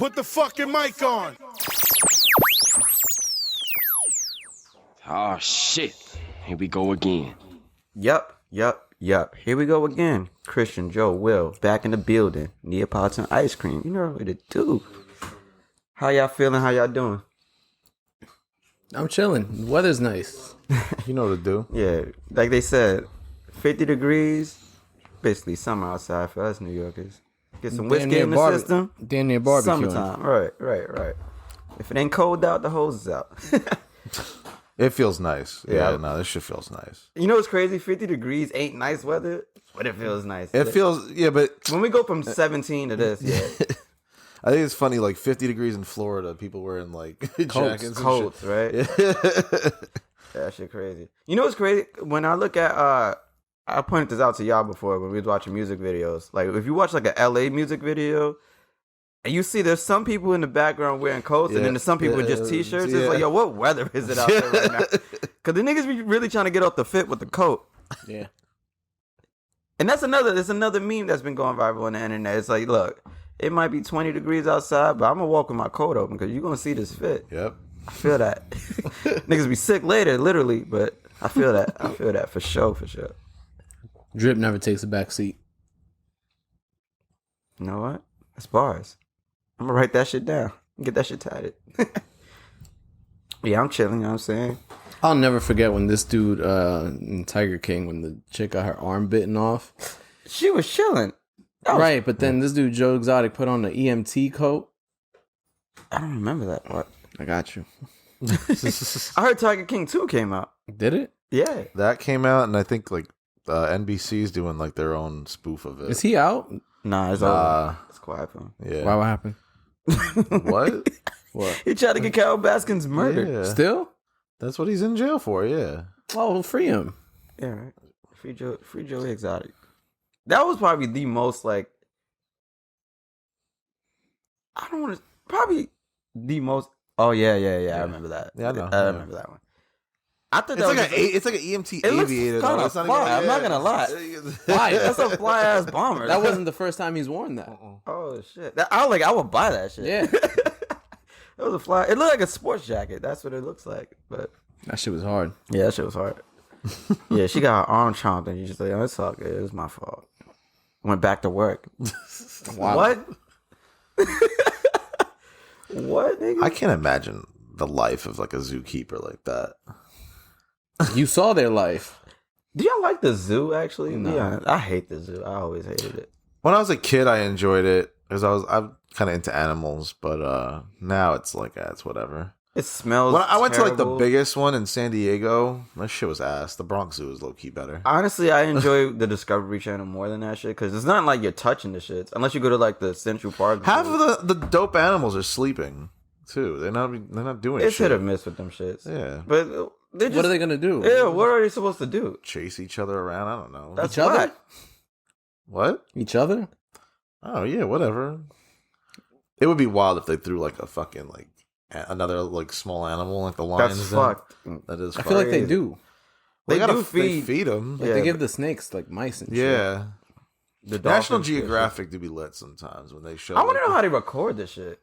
Put the fucking mic on. Oh, shit. Here we go again. Yup. Here we go again. Christian, Joe, Will, back in the building. Neapolitan ice cream. You know what to do. How y'all feeling? How y'all doing? I'm chilling. The weather's nice. You know what to do. Yeah, like they said, 50 degrees. Basically summer outside for us New Yorkers. Get some whiskey in the system. Damn near barbecue. Summertime. Right. If it ain't cold out, the hose is out. It feels nice. Yeah. Yeah, no, this shit feels nice. You know what's crazy? 50 degrees ain't nice weather, but it feels nice. It feels, yeah, but When we go from 17 to this, yeah. I think it's funny, like 50 degrees in Florida, people wearing like jackets and Coats, shit. right? Yeah. That shit crazy. You know what's crazy? When I look at, I pointed this out to y'all before when we was watching music videos. Like, if you watch like a LA music video, and you see there's some people in the background wearing coats, and then there's some people with just t-shirts. It's like, yo, what weather is it out there right now? Because the niggas be really trying to get off the fit with the coat. Yeah. And there's another meme that's been going viral on the internet. It's like, look, it might be 20 degrees outside, but I'm going to walk with my coat open because you're going to see this fit. Yep. I feel that. Niggas be sick later, literally, but I feel that. I feel that for sure. Drip never takes a back seat. You know what? That's bars. I'm going to write that shit down. Get that shit tatted. Yeah, I'm chilling, you know what I'm saying? I'll never forget when this dude in Tiger King, when the chick got her arm bitten off. She was chilling. Right, but then this dude, Joe Exotic, put on the EMT coat. I don't remember that part. I got you. I heard Tiger King 2 came out. Did it? Yeah. That came out, and I think like NBC's doing like their own spoof of it. Is he out? Nah, it's over. It's quiet for him. Yeah. Why? What happened? What? What? He tried to get Carol Baskin's murdered. Yeah. Still? That's what he's in jail for, yeah. Oh, free him. Yeah, right. Free Joe Exotic. That was probably the most like. I don't want to. Probably the most. Oh yeah. I remember that. Yeah, I know. I remember that one. I thought It's that like was it's like an EMT it looks aviator. kinda though. It's not fly, even, I'm not gonna lie. Why? That's a fly ass bomber. That wasn't the first time he's worn that. Oh shit! I would buy that shit. Yeah. It was a fly. It looked like a sports jacket. That's what it looks like. But That shit was hard. yeah, that shit was hard. Yeah, she got her arm chomped, and you just like, oh, it's all good. It was my fault. Went back to work. Wow. What? What, nigga? I can't imagine the life of like a zookeeper like that. You saw their life. Do y'all like the zoo? Actually, No. Yeah, I hate the zoo. I always hated it. When I was a kid, I enjoyed it because I'm kind of into animals, but now it's like it's whatever. It smells. When I went to like the terrible. biggest one in San Diego, that shit was ass. The Bronx Zoo was low key better. Honestly, I enjoy the Discovery Channel more than that shit because it's not like you're touching the shits unless you go to like the Central Park. Half Zoo. of the dope animals are sleeping too. They're not doing It's shit. hit or miss with them shits. Yeah, But they just, What are they gonna do? Yeah, what are they supposed to do? chase each other around. I don't know. That's Each other? whack. What? Each other? Oh yeah, whatever. It would be wild if they threw like a fucking like another like small animal like the lions. That's in. fucked. That is. I feel like they Crazy. do. They gotta do feed. feed them. Like Yeah, they give but- the snakes like mice and shit. Yeah. The National dolphins, shit. Geographic do be lit sometimes when they show. I want to know how they record this shit.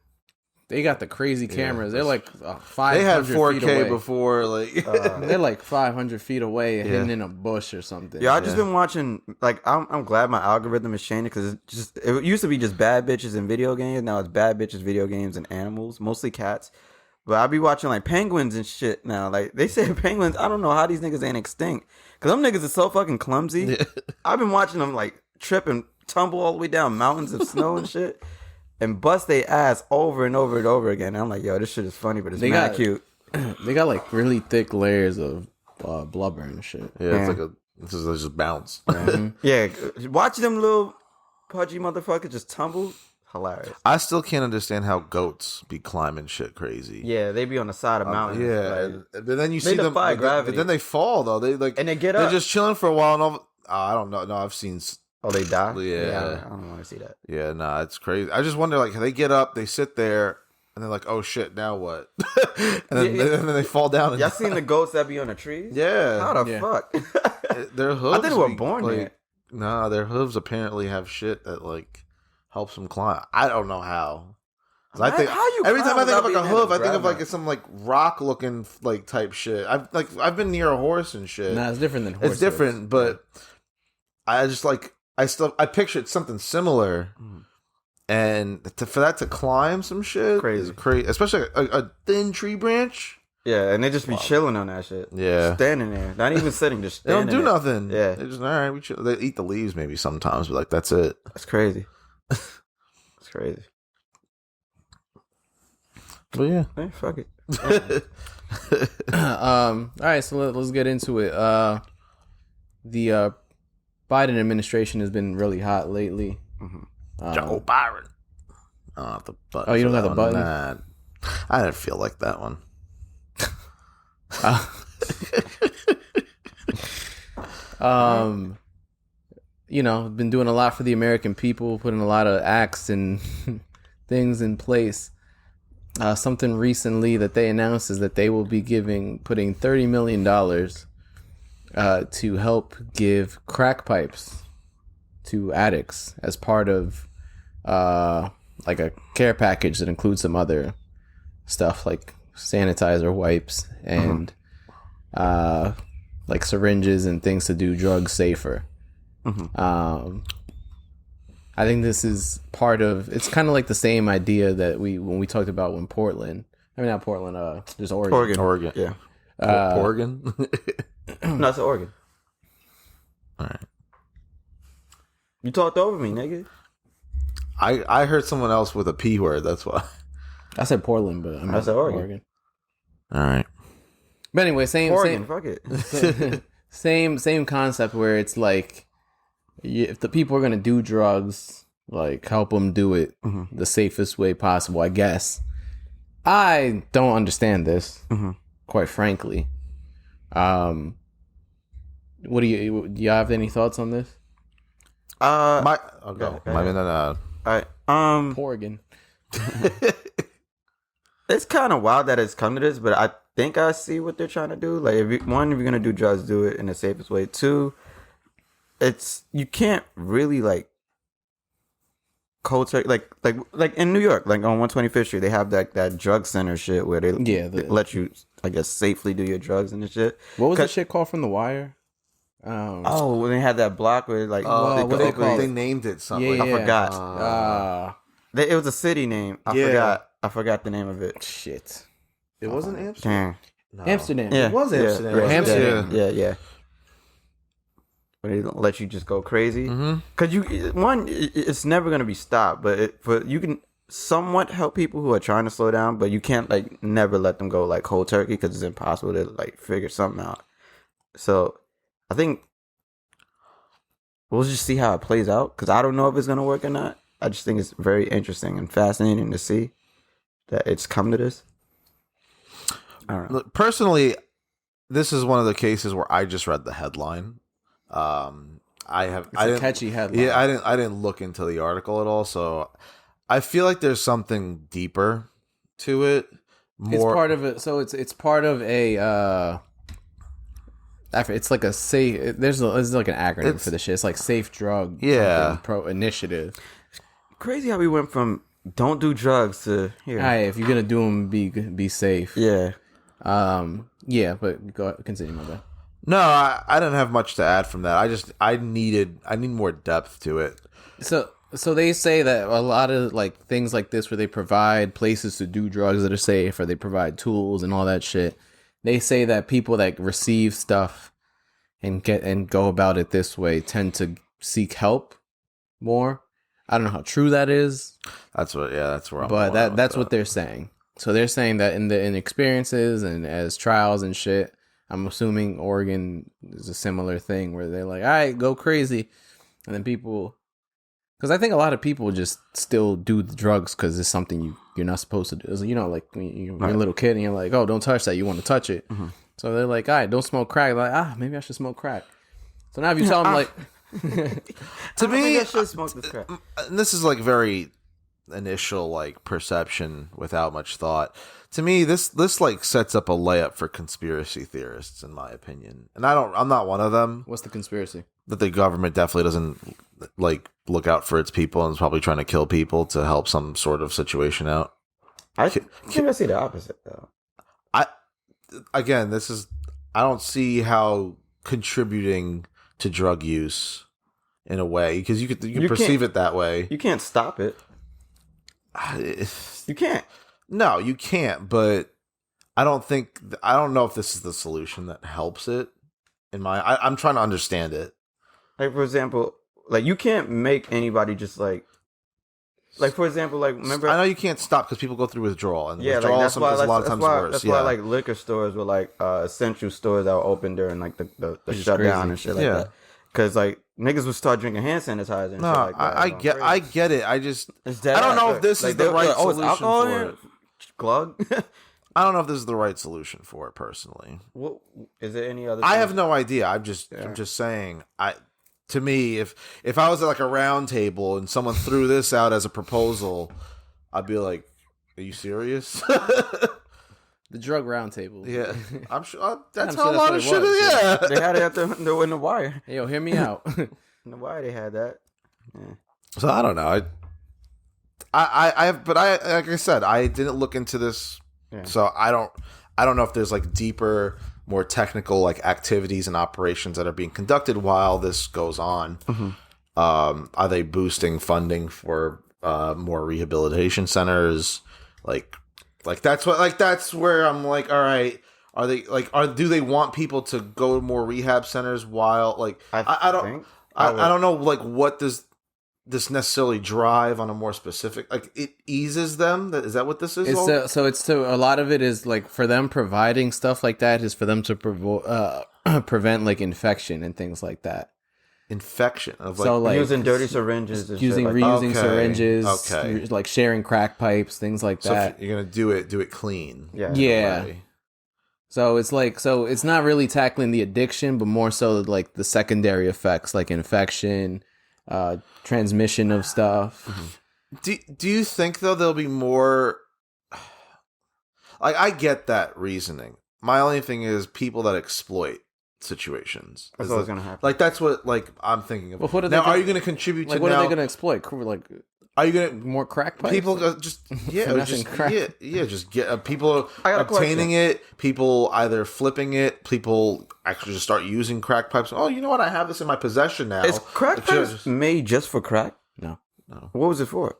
They got the crazy cameras. They're like 500 they had feet 4K away. before, like. They're like 500 feet away, Yeah. hidden in a bush or something. Yeah, I just been watching. Like, I'm glad my algorithm is changing because it used to be just bad bitches in video games. Now it's bad bitches, video games, and animals, mostly cats. But I be watching like penguins and shit now. Like they say penguins. I don't know how these niggas ain't extinct because them niggas are so fucking clumsy. Yeah. I've been watching them like trip and tumble all the way down mountains of snow and shit, and bust they ass over and over and over again. And I'm like, yo, this shit is funny, but it's They mad got- cute. They got like really thick layers of blubber and shit. Yeah, it's like it's just bounce. Yeah, watch them little pudgy motherfuckers just tumble. Hilarious. I still can't understand how goats be climbing shit crazy. Yeah, they be on the side of mountains. Yeah, like- but then you They see them, defy but gravity. then they fall though. They like And they get they're up. just chilling for a while. And I don't know. No, I've seen. Oh, they die? Yeah. I don't want to see that. Yeah, nah, it's crazy. I just wonder, like, they get up, they sit there, and they're like, "Oh shit, now what?" and, then, Yeah, and then they fall down. And Y'all seen the goats that be on the trees? Yeah, How the Yeah. fuck? their hooves. I think they were be, born like, there. Nah, their hooves apparently have shit that like helps them climb. I don't know how. I think How you every time I climb think of without like a being able hoof, to I think of grab like some like rock looking like type shit. I've been near a horse and shit. Nah, it's different than horses. It's different, but I just like I pictured something similar, and for that to climb some shit is crazy, especially a thin tree branch. Yeah, and they just be chilling on that shit. Yeah, standing there, not even sitting, just they don't standing do there. nothing. Yeah, they just all right. We chill. They eat the leaves maybe sometimes, but like that's it. that's crazy. That's crazy. But yeah, Hey, fuck it. All right, so let's get into it. The Biden administration has been really hot lately. Joe Byron. The button. Oh, you don't got the button? Nah, I didn't feel like that one. Been doing a lot for the American people, putting a lot of acts and things in place. Something recently that they announced is that they will be putting $30 million to help give crack pipes to addicts as part of like a care package that includes some other stuff like sanitizer wipes and like syringes and things to do drugs safer. I think this is part of, it's kind of like the same idea that when we talked about when Portland, I mean not Portland, just Oregon. Oregon. Yeah. Oregon? No, it's Oregon. All right. You talked over me, nigga. I heard someone else with a P word, that's why. I said Portland, but I said Oregon. All right. But anyway, Oregon, fuck it. same concept where it's like, if the people are going to do drugs, like help them do it the safest way possible, I guess. I don't understand this, quite frankly. What do you have any thoughts on this? All right. Oregon. It's kind of wild that it's come to this, but I think I see what they're trying to do. Like, if you're gonna do drugs, do it in the safest way. Two, you can't really like cold turkey like in New York, like on 125th Street, they have that drug center shit where they let you, I guess, safely do your drugs and shit. What was that shit called from The Wire? When they had that block where like they named it something. Yeah, I forgot. It was a city name. I forgot the name of it. Shit. It wasn't Amsterdam. Damn. No. Amsterdam. It was Amsterdam. Yeah, Amsterdam. Yeah. But they don't let you just go crazy. Because it's never gonna be stopped. But you can somewhat help people who are trying to slow down, but you can't like never let them go like cold turkey because it's impossible to like figure something out. So I think we'll just see how it plays out because I don't know if it's gonna work or not. I just think it's very interesting and fascinating to see that it's come to this. I don't know. Look, personally, this is one of the cases where I just read the headline. It's a catchy headline. Yeah, I didn't look into the article at all, so I feel like there's something deeper to it. It's part of it. So it's part of a. It's like a safe. There's like an acronym for this shit. It's like safe drug. Pro initiative. Crazy how we went from don't do drugs to here. Hey, if you're gonna do them, be safe. Yeah. Yeah, but continue, my bad. No, I didn't have much to add from that. I need more depth to it. So they say that a lot of like things like this where they provide places to do drugs that are safe, or they provide tools and all that shit. They say that people that receive stuff and go about it this way tend to seek help more. I don't know how true that is. That's where I'm. But that's what they're saying. So they're saying that in experiences and as trials and shit, I'm assuming Oregon is a similar thing where they're like, all right, go crazy. And then people, because I think a lot of people just still do the drugs because it's something you're not supposed to do. It's, like when you're a little kid and you're like, oh, don't touch that. You want to touch it. So they're like, all right, don't smoke crack. They're like, maybe I should smoke crack. So now if you tell them like, to me, I should smoke this crack. This is like very initial like perception without much thought. To me, this like sets up a layup for conspiracy theorists, in my opinion. And I'm not one of them. What's the conspiracy? That the government definitely doesn't like look out for its people and is probably trying to kill people to help some sort of situation out. I think I see the opposite though. Again, I don't see how contributing to drug use in a way, because you can perceive it that way. You can't stop it. You can't. No, you can't. But I don't know if this is the solution that helps it. I'm trying to understand it. Like, for example, like you can't make anybody just like for example, like remember, I know you can't stop because people go through withdrawal, and yeah, withdrawal like that's why is a lot of times worse. That's why like liquor stores were like essential stores that were open during like the shutdown and shit like that. Because like niggas would start drinking hand sanitizer. And shit like that. I get it. I don't know if this is the right solution for it. Glug. I don't know if this is the right solution for it personally. What is there any other? I have no idea. I'm just saying. To me, if I was at like a round table and someone threw this out as a proposal, I'd be like, "Are you serious?" The drug round table. Yeah, I'm sure that's how a lot of shit is. Yeah, they had it in the wire. Hey, yo, hear me out. In the wire, they had that. Yeah. So I don't know. But like I said, I didn't look into this, so I don't know if there's like deeper, more technical like activities and operations that are being conducted while this goes on. Mm-hmm. Are they boosting funding for more rehabilitation centers? Like that's where I'm like, all right. Are they do they want people to go to more rehab centers while like I don't know like what does this necessarily drive on a more specific, like it eases them. Is that what this is? So it's to a lot of it is like for them providing stuff like that is for them to prevent like infection and things like that. Infection of like, so like using dirty syringes, reusing syringes, like sharing crack pipes, things like that. So you're gonna do it clean. Yeah. So it's not really tackling the addiction, but more so like the secondary effects, like infection. Transmission of stuff. Mm-hmm. Do you think though there'll be more? Like I get that reasoning. My only thing is people that exploit situations. That's what's gonna happen. Like that's what like I'm thinking of. Well, are you going to contribute to? What are they going to exploit? Like, are you going to more crack pipes? People just just get people obtaining it. People either flipping it. People actually just start using crack pipes. Oh, you know what? I have this in my possession now. Is crack pipes made just for crack? No. What was it for?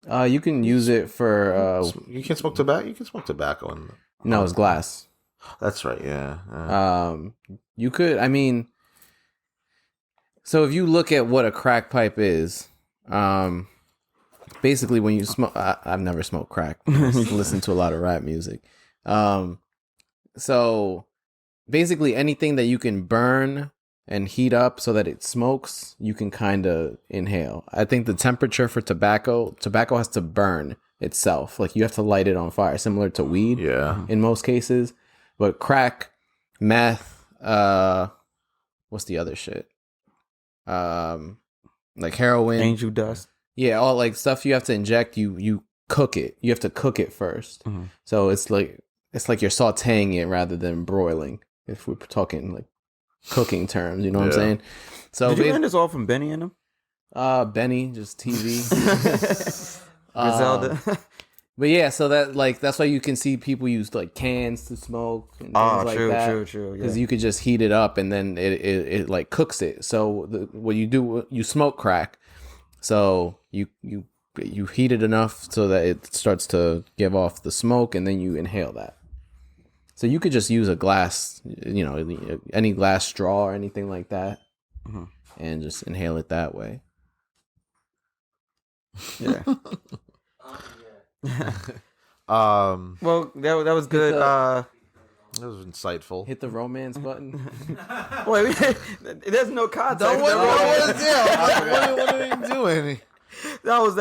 You can use it for. You can smoke tobacco. You can smoke tobacco. No, it's glass. That's right. Yeah. You could. I mean, so if you look at what a crack pipe is, basically when you smoke, I've never smoked crack. I listen to a lot of rap music. So basically anything that you can burn and heat up so that it smokes, you can kind of inhale. I think the temperature for tobacco has to burn itself. Like you have to light it on fire, similar to weed. Yeah. In most cases, but crack, meth, what's the other shit? Like heroin, angel dust. Yeah, all like stuff you have to inject. You cook it. You have to cook it first. Mm-hmm. So it's like you're sautéing it rather than broiling. If we're talking like cooking terms, you know what I'm saying? So did you learn this all from Benny and him? Benny, just TV. Griselda. But yeah, so that's why you can see people use like cans to smoke and things like that. True. Because you could just heat it up and then it like cooks it. So what you do, you smoke crack. So you heat it enough so that it starts to give off the smoke, and then you inhale that. So you could just use a glass, any glass straw or anything like that, and just inhale it that way. Yeah. Well, that was good. That was insightful. Hit the romance button. Wait, there's no context. What are we doing? That was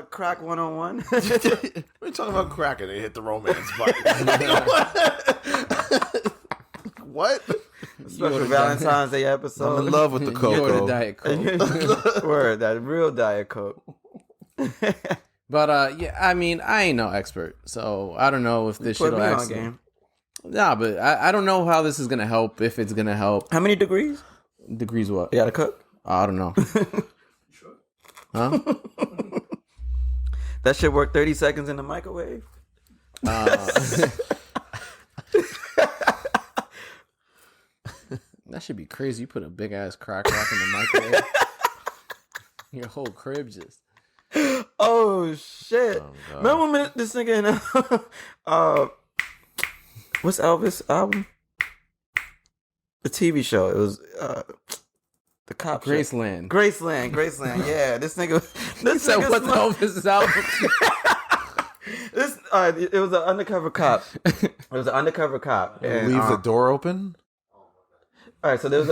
crack 101. We're talking about crack and they hit the romance button. What? Special Valentine's Day episode. I'm in love with the Coke. You're the Diet Coke. Word, that real Diet Coke. But yeah, I mean, I ain't no expert, so I don't know if this shit'll actually. Game. Nah, but I don't know how this is gonna help. If it's gonna help. How many degrees? Degrees what? You gotta cook. I don't know. Huh? That shit worked 30 seconds in the microwave. That should be crazy. You put a big ass crack rock in the microwave. Your whole crib just. Oh shit! Oh, God. Remember when this nigga in what's Elvis' album? The TV show. It was the cop shit. Graceland. Graceland. Yeah, this nigga. This So nigga what's Elvis' album? It was an undercover cop. It was an undercover cop. And, Leave the door open. All right, so there was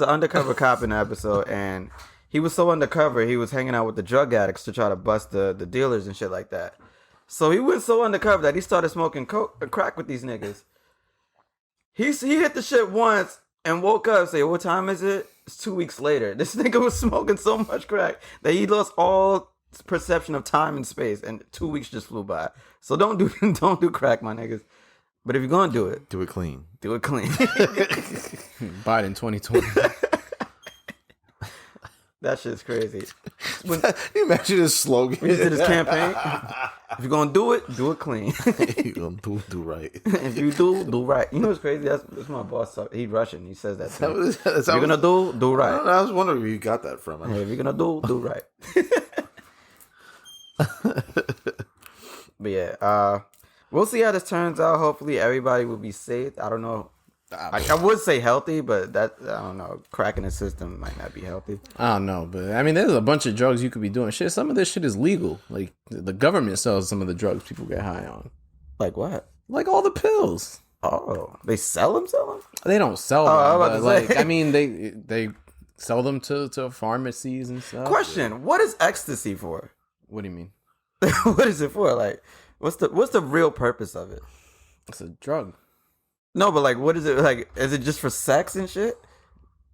an undercover cop in the episode, and he was so undercover, he was hanging out with the drug addicts to try to bust the dealers and shit like that. So he went so undercover that he started smoking crack with these niggas. He hit the shit once and woke up and said, "What time is it?" It's 2 weeks later. This nigga was smoking so much crack that he lost all perception of time and space, and 2 weeks just flew by. So don't do crack, my niggas. But if you're gonna do it, Do it clean. do it clean. Biden 2020. That shit's crazy. Can you imagine his slogan? He did his campaign. If you're gonna do it clean. You gonna do right. If you do right. You know what's crazy? That's my boss. He's Russian. He says that. To me. If If you're gonna do right. I was wondering where you got that from. Hey, if you're gonna do right. But yeah, we'll see how this turns out. Hopefully, everybody will be safe. I don't know. I would say healthy, but I don't know. Cracking the system might not be healthy. I don't know, but I mean, there's a bunch of drugs you could be doing. Shit, some of this shit is legal. Like the government sells some of the drugs people get high on, Like what? like all the pills. Oh, they sell them? They don't sell them, I was about but to like say. I mean, they sell them to pharmacies and stuff. Question: what is ecstasy for? What do you mean? What is it for? Like, what's the real purpose of it? It's a drug. No, but like, what is it like? Is it just for sex and shit?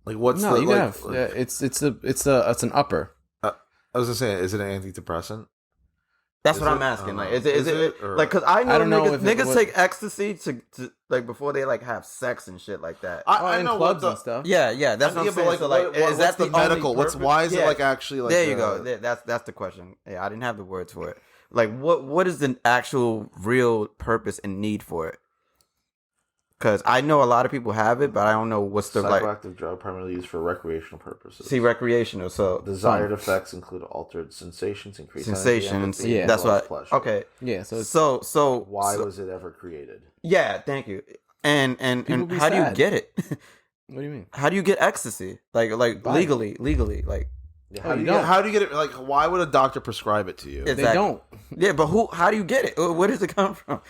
Like what's No, the you like, have. Yeah, it's an upper. I was gonna say, is it an antidepressant? That's Is what it? I'm asking. I Like, don't know. is it or- like? Because I know, I don't know niggas, if it niggas was- take ecstasy to like before they like have sex and shit like that. I in know clubs what and stuff. Yeah, that's what I'm saying. So like, is that the medical? only purpose? Why is it Yeah. like actually like? There you go. That's the question. Yeah, I didn't have the words for it. Like, what is the actual real purpose and need for it? Because I know a lot of people have it, but I don't know what's the like. Psychoactive drug primarily used for recreational purposes. See, recreational. So Desired effects include altered sensations, increased sensations. energy, Yeah. empathy, That's as well what. as pleasure. Okay. Yeah, so it's, So Why was it ever created? Yeah, thank you. And People be how do you sad. get it? what do you mean? How do you get ecstasy? Like Buy it. legally, like Yeah, Oh, you don't. how do you get it? Like, why would a doctor prescribe it to you? Exactly. They don't. Yeah, but how do you get it? Where does it come from?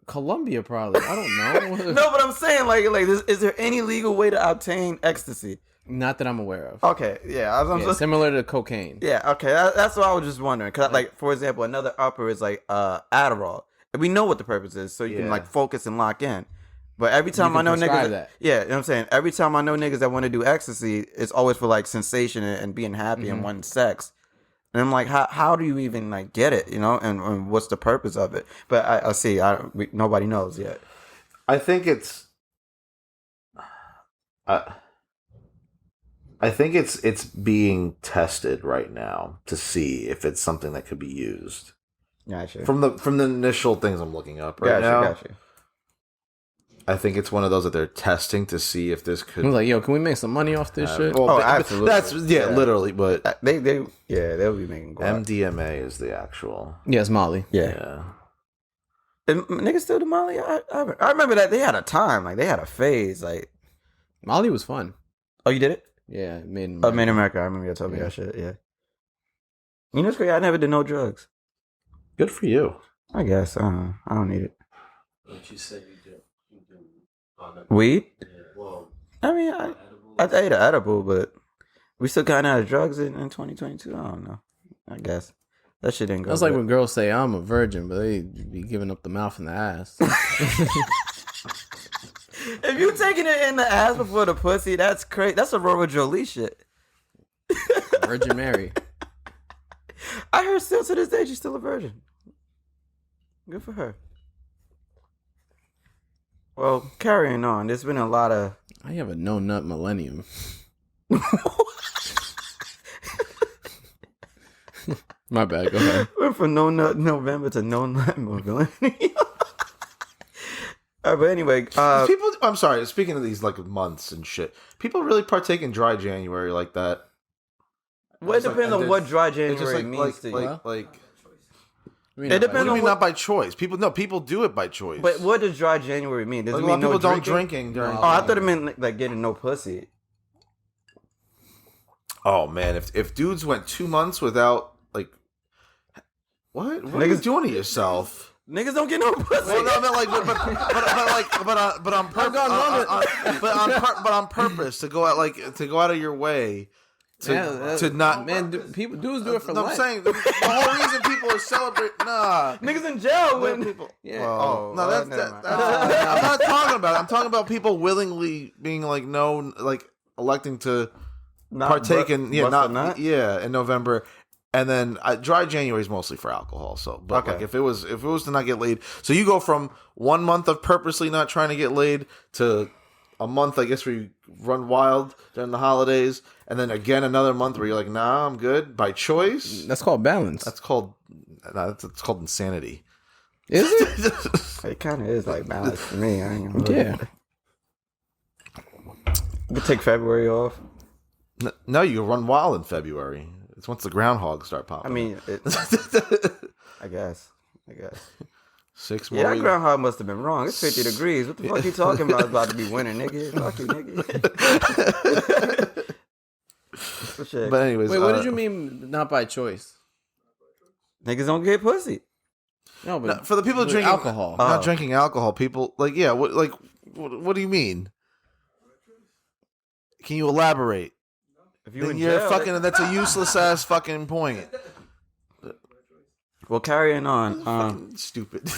Colombia probably. I don't know. No, but I'm saying like is there any legal way to obtain ecstasy? Not that I'm aware of. Okay, yeah, Yeah, similar to cocaine. yeah, okay, that's what I was just wondering. Cause like for example, another upper is like Adderall, and we know what the purpose is, so you can Yeah. like focus and lock in. But every time can I know prescribe niggas, that. yeah, you know what I'm saying. Every time I know niggas that want to do ecstasy, it's always for like sensation and being happy Mm-hmm. and wanting sex. And I'm like, how do you even like get it, you know? And what's the purpose of it? But I see, nobody knows yet. I think it's. I think it's being tested right now to see if it's something that could be used. Gotcha. From the initial things I'm looking up right now, Gotcha. I think it's one of those that they're testing to see if this could. I was like, yo, can we make some money off this shit? Well, Oh, but absolutely. That's Yeah. literally. But They'll be making guap. MDMA is the actual. Yes, Molly. Yeah. Yeah. And niggas still do Molly. I remember that they had a time, like they had a phase, like. Molly was fun. Oh, you did it? Yeah, made in Oh, Made in America. I remember you told me Yeah. that shit. Yeah. You know what's crazy? I never did no drugs. Good for you. I guess. I don't need it. But you said you do. Weed? Yeah, well, I mean, I ate an edible, but we still kind of had drugs in 2022. I don't know. I guess that shit didn't go. That's like good. when girls say I'm a virgin, but they be giving up the mouth and the ass. If you taking it in the ass before the pussy, that's crazy. That's a Rora Jolie shit. Virgin Mary. I heard still to this day she's still a virgin. Good for her. Well, carrying on, there's been a lot of. I have a no nut millennium. My bad. Go ahead. Went from no nut November to no nut mobility. But anyway, people. I'm sorry. Speaking of these like months and shit, people really partake in dry January like that. well, it depends on what dry It's January just like means to you. It depends What do on you mean not by choice? People do it by choice. But what does dry January mean? Does Like, it a lot mean of no people drinking? don't drinking during. Oh, I thought it meant like getting no pussy. Oh man, if dudes went 2 months without like, what are you Niggas- doing to yourself? Niggas don't get no pussy. Well, no, I meant like, but on purpose, but on purpose to go out of your way to not. Man, dudes do it for No, life. I'm saying the whole reason people are celebrating. Nah, Niggas in jail when people. Yeah. Oh, No, well, that's never that. mind. I'm not talking about. I'm talking about people willingly being like no, like electing to Not partake bu- in bust a nut? in November. And then dry January is mostly for alcohol. So, but Okay. like if it was to not get laid, so you go from 1 month of purposely not trying to get laid to a month, I guess, where you run wild during the holidays, and then again another month where you're like, nah, I'm good by choice. That's called balance. That's called insanity. Is it? It kind of is like balance for me. I ain't gonna Yeah. You could take February off. No, you run wild in February. It's once the groundhogs start popping. I mean, I guess. 6 more. Yeah, that weeks. groundhog must have been wrong. It's 50 degrees. What the fuck you talking about? It's about to be winter, nigga. Fuck you, nigga. But shit, But anyways, Wait, what did you mean not by choice? niggas don't get pussy. No, but No, for the people with drinking alcohol. not Oh. drinking alcohol, people what do you mean? Can you elaborate? If you Then in you're jail, fucking. That's a useless ass fucking point. Well, carrying on. Fucking stupid.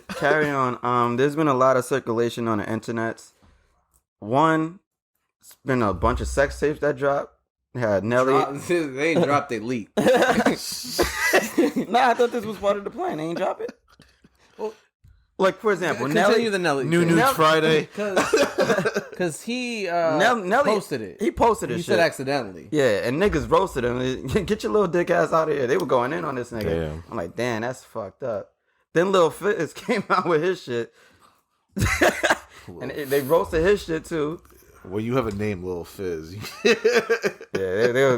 Carry on. There's been a lot of circulation on the internet. One, it's been a bunch of sex tapes that dropped. Yeah, Nelly. They ain't dropped, they leaked. Nah, I thought this was part of the plan. They ain't drop it. Like for example, Continue Nelly. the Nelly. New thing. Nudes Nell- Friday. Because he Nelly posted it. He posted it. He said accidentally. Yeah, and niggas roasted him. Get your little dick ass out of here. They were going in on this nigga. Damn. I'm like, damn, that's fucked up. Then Lil Fizz came out with his shit. And they roasted his shit too. Well, you have a name, Lil Fizz. Yeah, they were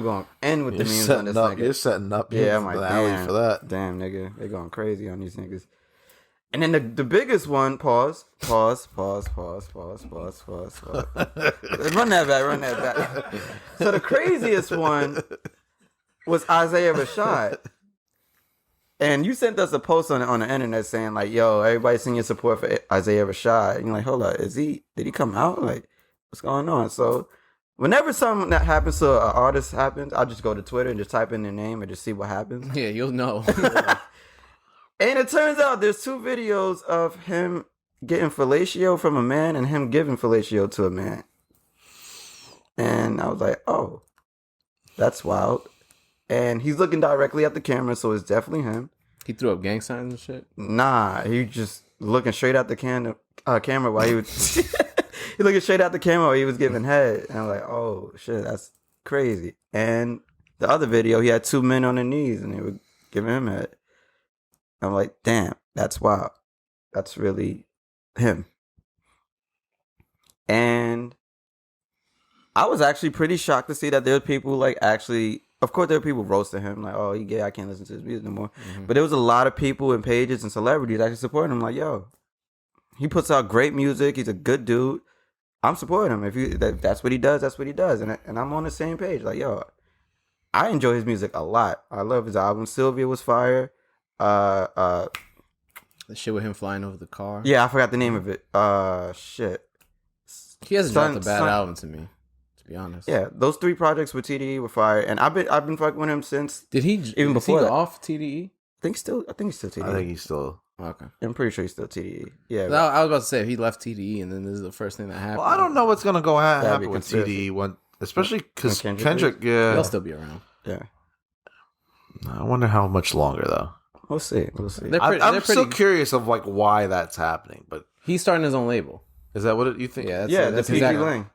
going in with the memes on this nigga. You're setting up. Yeah, I'm like, the alley damn, for that. damn, nigga, they going crazy on these niggas. And then the biggest one, pause. Run that back. So the craziest one was Isaiah Rashad. And you sent us a post on the internet saying like, yo, everybody send your support for Isaiah Rashad. And you're like, hold up, did he come out? Like, what's going on? So whenever something that happens to an artist happens, I'll just go to Twitter and just type in their name and just see what happens. Yeah, you'll know. And it turns out there's 2 videos of him getting fellatio from a man and him giving fellatio to a man. And I was like, oh, that's wild. And he's looking directly at the camera, so it's definitely him. He threw up gang signs and shit. Nah, he just looking straight at the camera while he was... he looking straight at the camera while he was giving head. And I'm like, oh, shit, that's crazy. And the other video, he had 2 men on their knees and they were giving him head. I'm like, damn, that's wild. That's really him. And I was actually pretty shocked to see that there were people like actually, of course there were people roasting him, like, oh, he gay, I can't listen to his music no more. Mm-hmm. But there was a lot of people and pages and celebrities actually supporting him, like, yo, he puts out great music, he's a good dude. I'm supporting him. If that's what he does, that's what he does. And I'm on the same page. Like, yo, I enjoy his music a lot. I love his album. Sylvia was fire. The shit with him flying over the car. Yeah, I forgot the name of it. Shit. He hasn't dropped a bad Son- album to me, to be honest. Yeah, those 3 projects with TDE were fire, and I've been fucking with him since. Did he Even before go that. off TDE? I think he's still TDE. I think he's still. Okay. I'm pretty sure he's still TDE. Yeah. I was about to say if he left TDE and then this is the first thing that happened. Well, I don't know what's gonna go That'd happen be with conspiracy. TDE when, especially because When Kendrick. Kendrick Yeah, He'll still be around. Yeah. I wonder how much longer though. We'll see. They're pretty, I'm they're still pretty, curious of like why that's happening. But he's starting his own label. is that what you think? Yeah, Yeah, that's the PG exactly. Lang.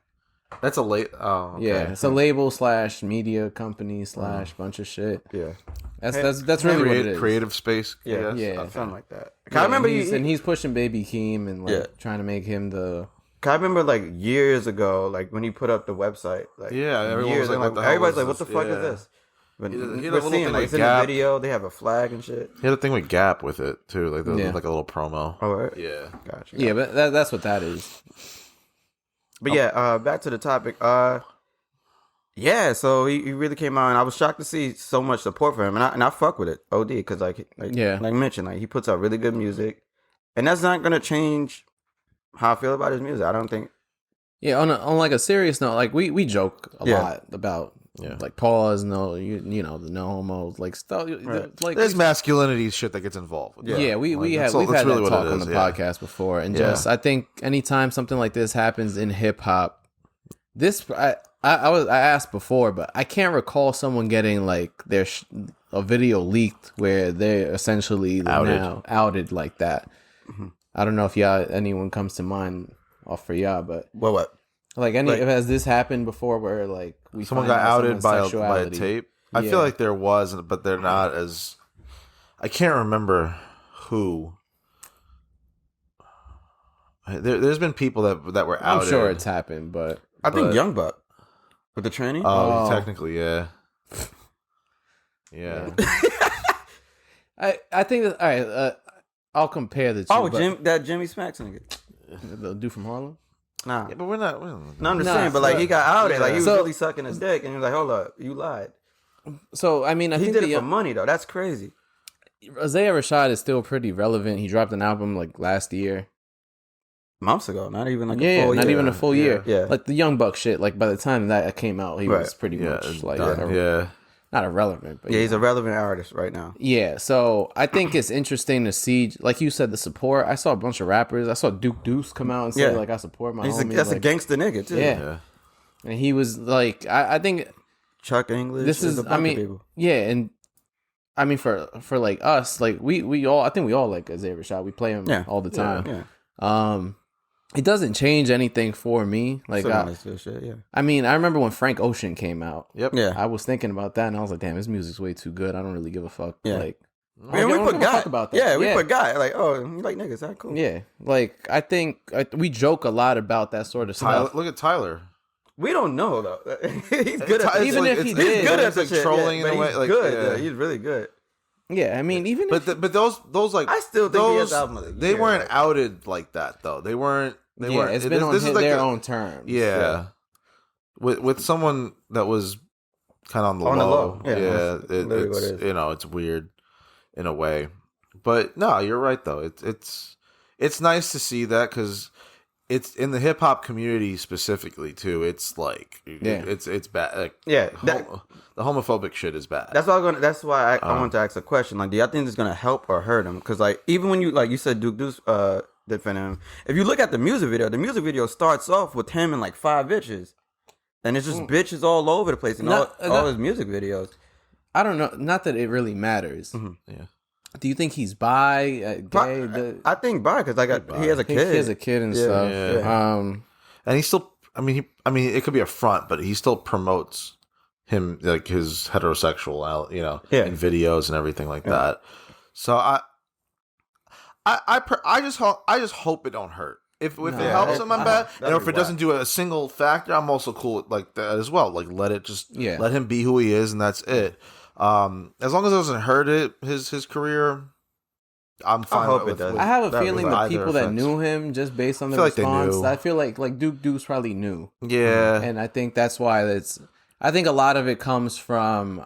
That's a late. Oh, okay. Yeah, it's a label / media company / bunch of shit. Yeah. That's really what it is. Creative space. Yeah. Yeah. Yeah. Something like that. Yeah, I remember he's pushing Baby Keem and like Yeah. trying to make him the. I remember like years ago, like when he put up the website, like Yeah, everyone was like, and, what the hell everybody's was like, "What the this?" fuck Yeah. is this?" But He had a we're little seeing thing like with it's in the Gap. video. They have a flag and shit. He had a thing with Gap with it too, like Yeah. like a little promo. Oh, right. Yeah. Gotcha. Yeah, but that's what that is. But yeah, back to the topic. Yeah, so he really came out, and I was shocked to see so much support for him, and I fuck with it, OD, because like Yeah. like I mentioned, like he puts out really good music, and that's not gonna change how I feel about his music. I don't think. Yeah, on like a serious note, like we joke a Yeah. lot about Yeah. like pause, you know, the no homo like stuff. Right. Like There's masculinity shit that gets involved. With yeah, that. we've That's had really that what talk it on the is, yeah. podcast before, and Yeah. just I think anytime something like this happens in hip hop, I asked before, but I can't recall someone getting like a video leaked where they're essentially now outed like that. Mm-hmm. I don't know if anyone comes to mind off for y'all, but What? like has this happened before where like Someone find got out outed someone's by a sexuality? tape. I Yeah. feel like there was, but they're not as. I can't remember who. There's been people that were outed. I'm sure it's happened, but I think But- Young Buck with the tranny. Oh, Oh. technically, yeah. Yeah. I think that all right. I'll compare the two. Oh, but- that Jimmy Smacks nigga. the dude from Harlem. Nah, Yeah, but we're not. no, I'm just Nah, saying. But like he got outed, like he was So- really sucking his dick, and he was like, "Hold up, you lied." So I mean, I He think did it for money though. That's crazy. Isaiah Rashad is still pretty relevant. He dropped an album like last year. Months ago, not even like a Yeah, full not year. even a full year. Yeah. Like the Young Buck shit. Like by the time that came out, he was Right. pretty Yeah, much like done. Yeah. not irrelevant, but Yeah, he's a relevant artist right now. yeah. So I think it's interesting to see, like you said, the support. I saw a bunch of rappers. I saw Duke Deuce come out and say Yeah. like I support my That's homie. a like, gangster nigga too. Yeah. Yeah. and he was like, I think Chuck English. this there's is. a bunch I of mean, people. yeah, and I mean for like us, like we all. I think we all like Isaiah Rashad. We play him Yeah. all the time. Yeah, It doesn't change anything for me. Like, Some of this good shit. Yeah, I mean, I remember when Frank Ocean came out. Yep. yeah. I was thinking about that, and I was like, "Damn, his music's way too good. I don't really give a fuck." Yeah. Like, Man, we I don't give a forgot fuck about that. Yeah, we forgot. Like, oh, you like niggas? That cool. Yeah, like I think we joke a lot about that sort of Tyler, stuff. look at Tyler. We don't know though. He's good at Even if he he's did, good at it's the like shit, trolling yeah, in a but way, he's like, good. yeah. Yeah, he's really good. Yeah, I mean, even if But those like I still think he has those album of the they year, weren't like- outed like that though. They weren't. They yeah, weren't. it's been on this is like their a- own terms. Yeah. With someone that was kind of on the On the low. low. Yeah, that's literally what it's it is. it's weird in a way. But no, you're right though. It's nice to see that because it's in the hip hop community specifically too. It's like Yeah. it's bad. Like, Yeah, the homophobic shit is bad. That's why That's why I wanted to ask a question. Like, do y'all think this is gonna help or hurt him? Because like, even when you said Duke Deuce defending him, if you look at the music video starts off with him and like 5 bitches, and it's just bitches all over the place in all his music videos. I don't know. Not that it really matters. Yeah. Do you think he's bi, gay? I think bi because he has a He kid. has a kid and Yeah, stuff. yeah. Um, And he still, I mean, it could be a front, but he still promotes him like his heterosexual, Yeah. in videos and everything like that. So I just hope it don't hurt. If it helps him, I'm bad. And if it doesn't do a single factor, I'm also cool with like that as well. Like let him be who he is, and that's it. As long as it doesn't hurt his career, I'm fine. hope with it does. I have a That feeling was the either people that offense. knew him just based on the I feel like they response. knew. I feel like Duke Deuce probably knew. Yeah, And I think that's why I think a lot of it comes from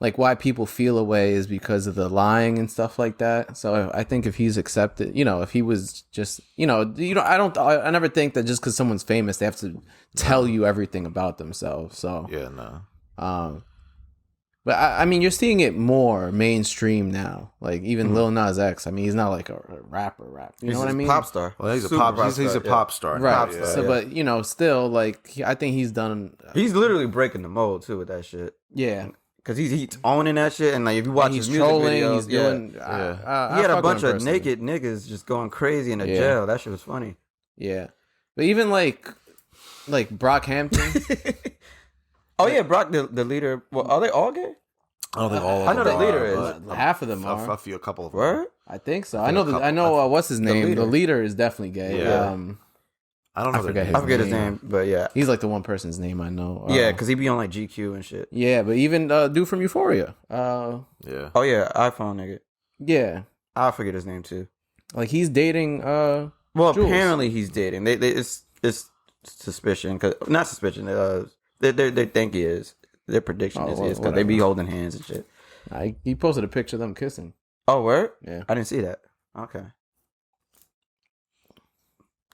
like why people feel away is because of the lying and stuff like that. So I think if he's accepted, if he was just, I never think that just because someone's famous, they have to tell you everything about themselves. So, yeah, no. but I mean, you're seeing it more mainstream now. Like even Lil Nas X. I mean, he's not like a rapper. You know what I mean? Pop star. Well, he's a Super pop. He's a yeah. pop star, Right. Pop star, So, yeah. but still, like I think he's done. He's literally breaking the mold too with that shit. Yeah. Cause he's owning that shit, and like if you watch He's his music trolling. videos, He's doing. he had a bunch of naked niggas just going crazy in the Yeah. jail. That shit was funny. Yeah, but even like Like Brockhampton. Oh yeah, Brock, the leader. Well, are they all gay? I don't think all of I know them the leader are, is. but Half of them are. a couple of them. Word? I think so. I I think know. a I know. What's his name? leader. The leader is definitely gay. Yeah. I don't know. I forget I forget his name, but yeah. He's like the one person's name I know. Yeah, because he be on like GQ and shit. Yeah, but even dude from Euphoria. Yeah. Oh yeah, iPhone nigga. Yeah, I forget his name too. like he's dating. Well, Jules. apparently he's dating. It's suspicion, cause not suspicion. They think he is. Their prediction is he is because they be holding hands and shit. He posted a picture of them kissing. Oh, word? Yeah, I didn't see that. Okay.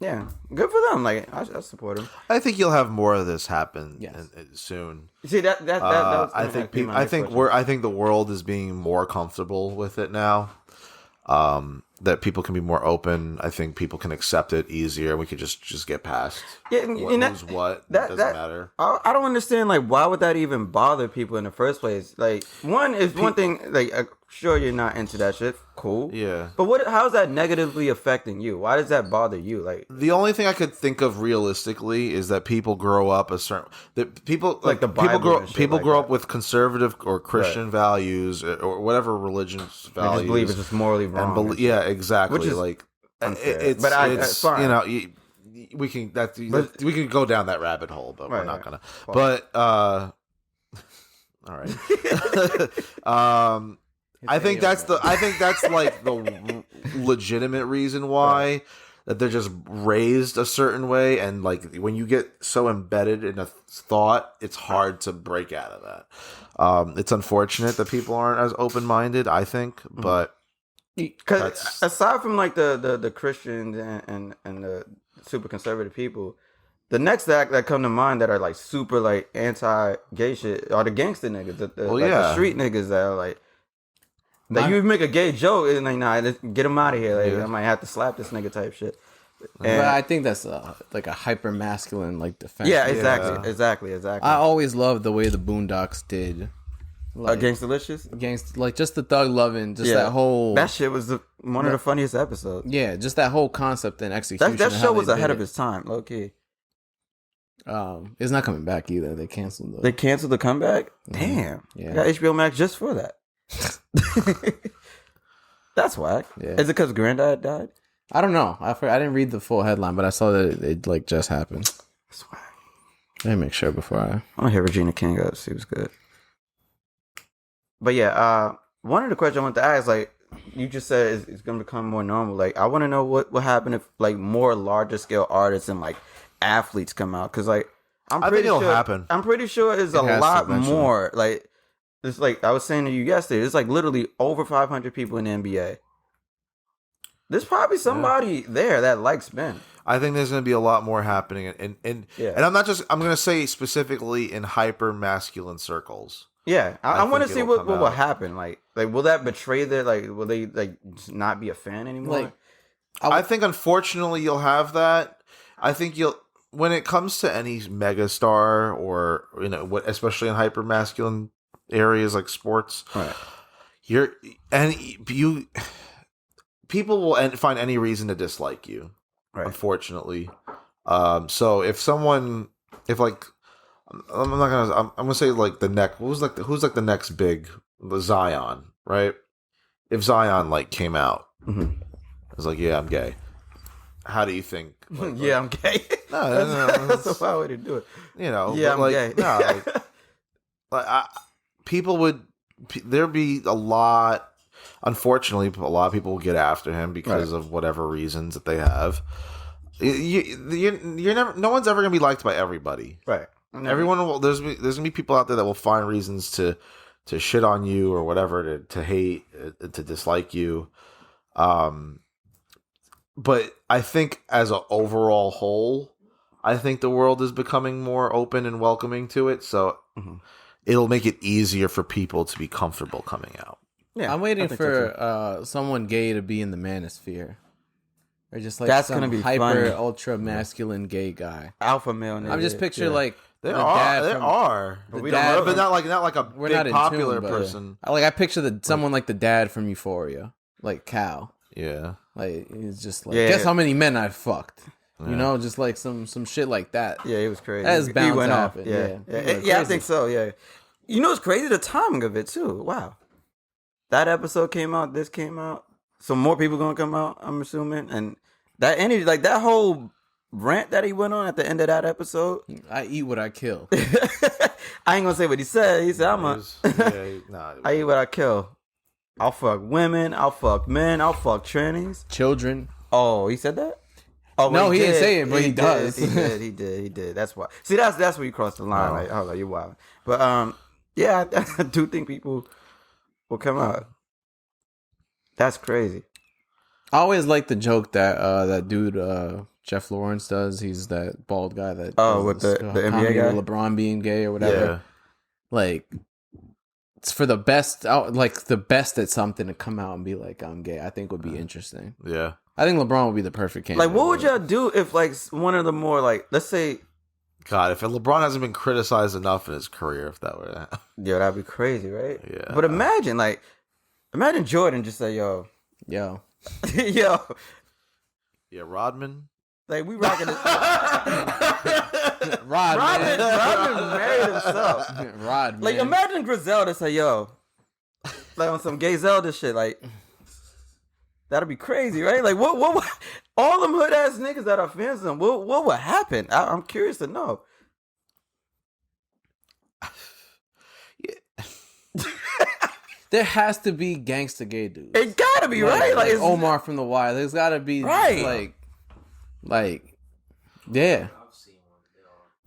Yeah, good for them. Like I support him. I think you'll have more of this happen Yes. soon. You see that was I think people. I think the world is being more comfortable with it now. That people can be more open. I think people can accept it easier. We could just get past. Yeah, who's what. It doesn't matter. I don't understand. Like, why would that even bother people in the first place? Like, one thing. Like, sure, you're not into that shit. Cool. Yeah. But how's that negatively affecting you? Why does that bother you? Like, The only thing I could think of realistically is that people grow up people Like the Bible and shit people like grow that. up with conservative or Christian values or whatever religious I values. just believe it's just morally wrong. And yeah, exactly. Which is like unfair. it's But it's fine. you know we can we can go down that rabbit hole, but we're Right, not right. gonna. But all right. I think that's like the legitimate reason why that they're just raised a certain way, and like when you get so embedded in a thought, it's hard to break out of that. It's unfortunate that people aren't as open minded, I think, but Because aside from like the Christians and the super conservative people, the next that come to mind that are like super like anti-gay shit are the gangster niggas, the street niggas that are like. Like you make a gay joke and like, nah, get him out of here. Like I might have to slap this nigga type shit. but I think that's like a hyper masculine like defense. Yeah, exactly. I always loved the way the Boondocks did. Like, Against Delicious? against like just the thug loving, just that whole that shit was one of the funniest episodes. yeah, just that whole concept and execution. That of show how was they ahead did of its time, low key. It's not coming back either. They canceled the. They canceled the comeback. Damn, Yeah. I got HBO Max just for that. That's whack. Yeah. Is it because Granddad died? I don't know. I didn't read the full headline, but I saw that it like just happened. That's whack. Let me make sure before I. I'm gonna hit Regina King up. She was good. But yeah, one of the questions I want to ask, like you just said, it's gonna become more normal. Like I want to know what happen if like more larger scale artists and like athletes come out, because like I think it'll happen. I'm pretty sure it's a has to lot eventually. more. Like it's like I was saying to you yesterday, it's like literally over 500 people in the NBA. There's probably somebody there that likes Ben. I think there's going to be a lot more happening, and I'm not just. I'm going to say specifically in hyper masculine circles. Yeah, I want to think see it'll what come will out. happen. Like will that betray their like? Will they like just not be a fan anymore? Like, I think unfortunately you'll have that. I think you'll when it comes to any megastar or especially in hyper masculine areas like sports, right. people will find any reason to dislike you. Right. Unfortunately, so if like I'm gonna say like who's like the next big Zion, right? If Zion like came out, it's like, yeah, I'm gay. How do you think? Like, yeah, I'm gay. No, that's a wild way to do it. Yeah, I'm like, gay. No, people would. There'd be a lot. Unfortunately, a lot of people will get after him because of whatever reasons that they have. You're never. No one's ever gonna be liked by everybody. Right. Everyone will. There's gonna be people out there that will find reasons to shit on you or whatever, to hate, to dislike you. But I think as an overall whole, I think the world is becoming more open and welcoming to it. So it'll make it easier for people to be comfortable coming out. Yeah, I'm waiting for someone gay to be in the manosphere. Or just like That's some gonna be hyper funny. ultra masculine gay guy. Alpha male. I'm just picturing like There the are, dad there from- are, the we dad don't know. but not like a We're big not in popular tune, but- person. I picture someone like the dad from Euphoria, like Cal. Yeah. Like he's just like, Yeah. guess how many men I fucked. You know, just like some shit like that. Yeah, it was crazy. That's bound went to off. happen. Yeah, I think so. Yeah, you know, it's crazy the timing of it too. Wow, that episode came out. This came out. So more people gonna come out. I'm assuming, and that energy, like that whole rant that he went on at the end of that episode. I eat what I kill. I ain't gonna say what he said. He said, I eat what I kill. I'll fuck women. I'll fuck men. I'll fuck trannies. Children. Oh, he said that? Oh, no, he didn't say it, but he does. He did. That's why. See, that's where you cross the line. Like, oh, you're wild. But yeah, I do think people will come out. That's crazy. I always like the joke that that dude Jeff Lawrence does. He's that bald guy that with the NBA guy, LeBron being gay or whatever. Yeah. Like, it's for the best, like the best at something to come out and be like, I'm gay. I think would be interesting. Yeah. I think LeBron would be the perfect candidate. Like, what would y'all do if, like, one of the more, like, let's say... God, if LeBron hasn't been criticized enough in his career, if that were to happen. Yo, that'd be crazy, right? Yeah. But imagine Jordan just say, yo. Yo. Yeah, Rodman. Like, we rocking this... Rodman married himself. Rodman. Like, imagine Griselda say, yo. Like, on some gay Zelda shit, like... That'd be crazy, right? Like, what all them hood ass niggas that are fans of them, what would happen? I'm curious to know. There has to be gangsta gay dudes. It gotta be, right? Like Omar from The Wire. There's gotta be, right? Like, yeah.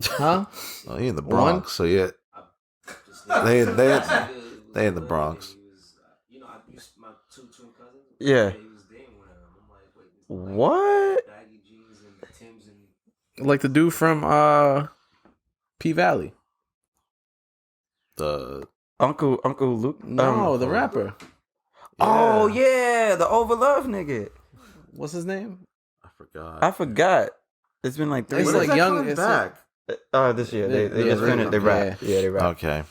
Huh? Oh, he in the Bronx, so yeah. They in the Bronx. Yeah. What? Like the dude from P Valley. The Uncle Luke? No, the rapper. Oh yeah, the Overlove nigga. What's his name? I forgot. It's been like 3 It's years. like young. It's back. This year they just finished. They rap. Yeah, they rap. Okay.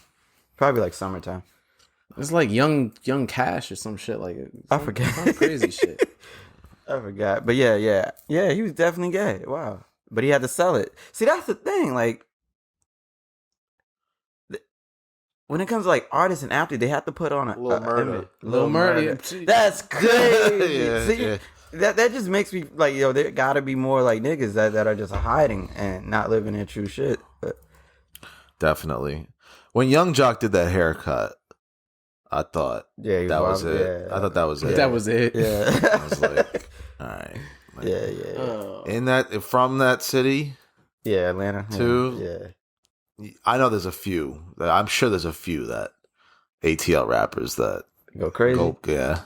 Probably like summertime. It's like young Cash or some shit like it. I forget. Some crazy shit. I forgot. But yeah. He was definitely gay. Wow. But he had to sell it. See, that's the thing. Like, when it comes to like artists and athletes, they have to put on a Lil Murda. Lil Murda. That's crazy. Yeah, See, yeah. That just makes me like, yo, there gotta be more like niggas that are just hiding and not living their true shit. But Definitely. When Young Jock did that haircut, I thought that was it. Yeah. I thought that was it. That was it. Yeah. I was like, all right. Like, Yeah. In that, from that city, Yeah, Atlanta. Too. Yeah. I know there's a few. I'm sure there's a few that ATL rappers that Go crazy. yeah.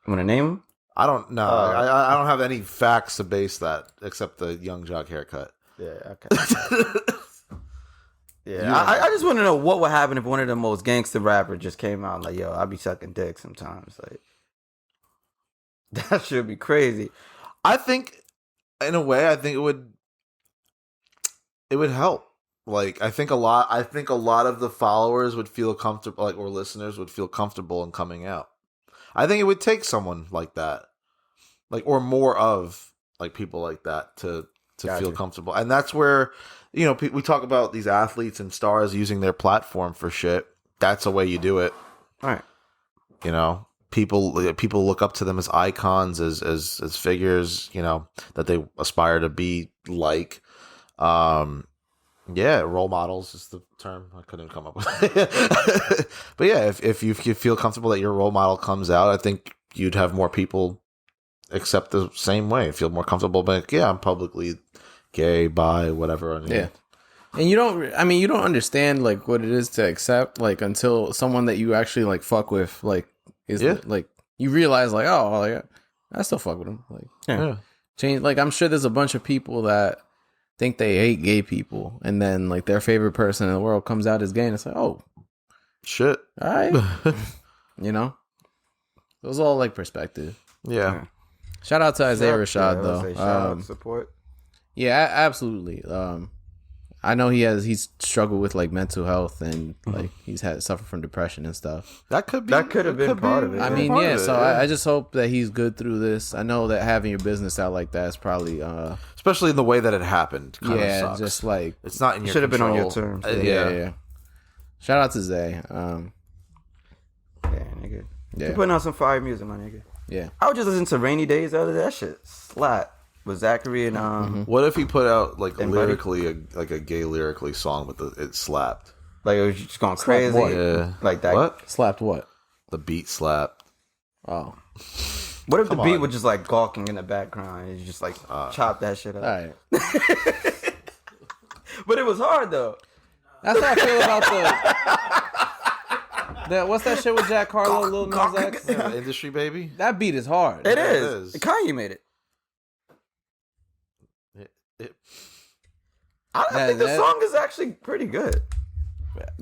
Want to name them? I don't know. I don't have any facts to base that except the Young Jock haircut. Yeah, okay. Yeah, I just want to know what would happen if one of the most gangster rappers just came out and like, yo, I be sucking dick sometimes. Like, that should be crazy. I think, in a way, it would help. Like, I think a lot of the followers would feel comfortable, like, or listeners would feel comfortable in coming out. I think it would take someone like that, like, or more of like people like that to feel comfortable. And that's where, you know, we talk about these athletes and stars using their platform for shit. That's the way you do it. All right. You know, people look up to them as icons, as figures, you know, that they aspire to be like. Yeah, role models is the term. I couldn't come up with it. But yeah, if you feel comfortable that your role model comes out, I think you'd have more people accept the same way, feel more comfortable. But yeah, I'm publicly gay, bi, whatever. Yeah. And you don't understand like what it is to accept like until someone that you actually like fuck with like is like you realize like, oh, like, I still fuck with him. Like, Yeah. Change. Like, I'm sure there's a bunch of people that think they hate gay people, and then like their favorite person in the world comes out as gay, and it's like, oh, shit. All right. You know, it was all like perspective. Yeah. Shout out to Isaiah Rashad though. Shout out support. Yeah, absolutely. I know he's struggled with like mental health and like he's suffered from depression and stuff. That could have been part of it. I mean, yeah. So I just hope that he's good through this. I know that having your business out like that is probably, especially in the way that it happened. Yeah, sucks. just like it's not in your. Should have been on your control. terms. Yeah. Shout out to Zay. Yeah, nigga. Yeah. You're putting out some fire music, my nigga. Yeah. I was just listening to Rainy Days the other day. That shit slap. With Zachary and What if he put out like And lyrically a gay lyrically song with it slapped? like it was just going crazy, what? Yeah. like that. What? Slapped what? The beat slapped. Oh. What if the beat on. was just like gawking in the background and you just like chop that shit up? All right. But it was hard though. That's how I feel about the what's that shit with Jack Harlow, Lil Nas X? Industry baby. That beat is hard. It is. is. Kanye made it. I think the song is actually pretty good.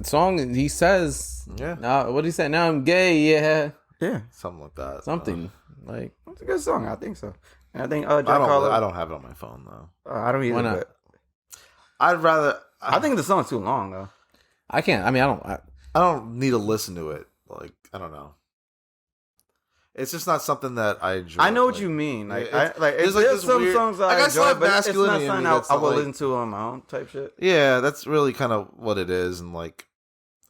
Song he says, Yeah. Now what did he say? Now I'm gay, yeah. Yeah, Something like that. Something like it's a good song. I think so. And I think Jack I Harlow. don't have it on my phone though. I don't either. Why not? But I'd rather. I think the song's too long though. I can't. I mean, I don't need to listen to it. Like I don't know. It's just not something that I enjoy. I know what you mean. Like, there's there's this some weird, songs like, I I still enjoy, have but it's not masculinity in something me I that's will not, listen to on my own type shit. Yeah, that's really kind of what it is. And like,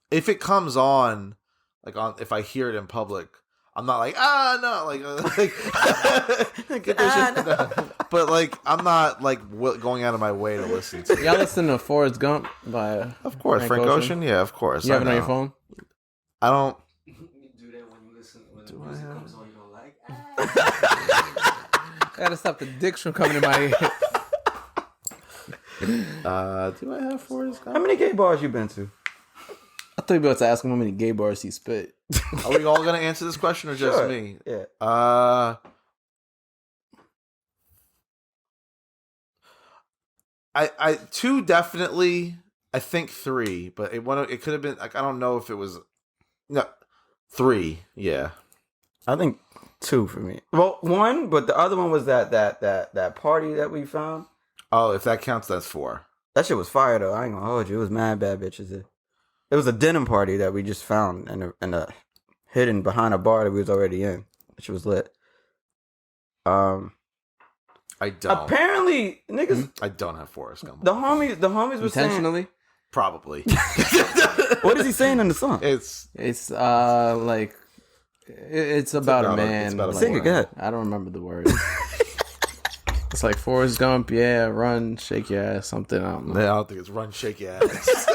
if it comes on, if I hear it in public, I'm not like no, get this shit. No. But like, I'm not like going out of my way to listen to. y'all listen to Forrest Gump by Of course, Frank Ocean. Yeah, of course. You have it on your phone? I don't. You do that when you listen when the music comes on you don't like. I gotta stop the dicks from coming in my ear. Do I have Forrest Gump? How many gay bars you been to? I thought you were about to ask him how many gay bars he spit. Are we all gonna answer this question or just Sure. me? Yeah. I two definitely. I think three, but it could have been like I don't know if it was no 3. Yeah, I think 2 for me. Well, 1, but the other one was that party that we found. Oh, if that counts, that's 4. That shit was fire though. I ain't gonna hold you. It was mad bad bitches there. It was a denim party that we just found and a hidden behind a bar that we was already in, which was lit. I don't. Apparently, niggas, I don't have Forrest Gump. the homies were saying. Intentionally? Probably. What is he saying in the song? It's It's like it's about a man. It's about a like, Sing it, go ahead. I don't remember the words. It's like Forrest Gump, yeah, run, shake your ass, something. I don't know. I don't think it's run, shake your ass.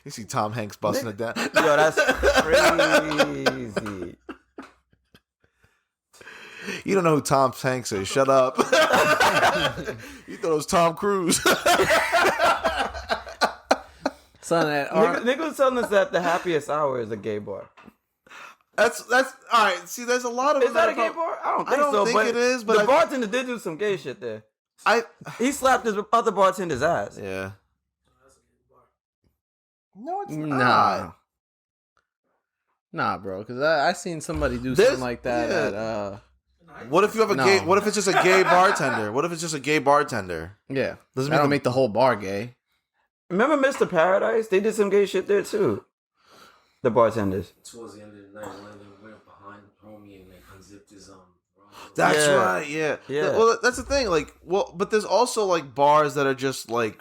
You see Tom Hanks busting it down. Yo, that's crazy. You don't know who Tom Hanks is. Shut up. You thought it was Tom Cruise. Son, Nigga was telling us that the happiest hour is a gay bar. That's all right. See, there's a lot of. Is that a gay bar? I don't think so. think But it is. But the bartender did do some gay shit there. I He slapped his other bartender's ass. yeah. No, it's nah. not. Nah, bro, because I seen somebody do There's- something like that yeah. at What if you have a No. gay? What if it's just a gay bartender? What if it's just a gay bartender? yeah. Doesn't I mean don't make the whole bar gay. Remember Mr. Paradise? They did some gay shit there too. The bartenders. Towards the end of the night, one of them went behind homie and like unzipped his That's Yeah. right. Yeah. Yeah. Well, that's the thing. Like, but there's also like bars that are just like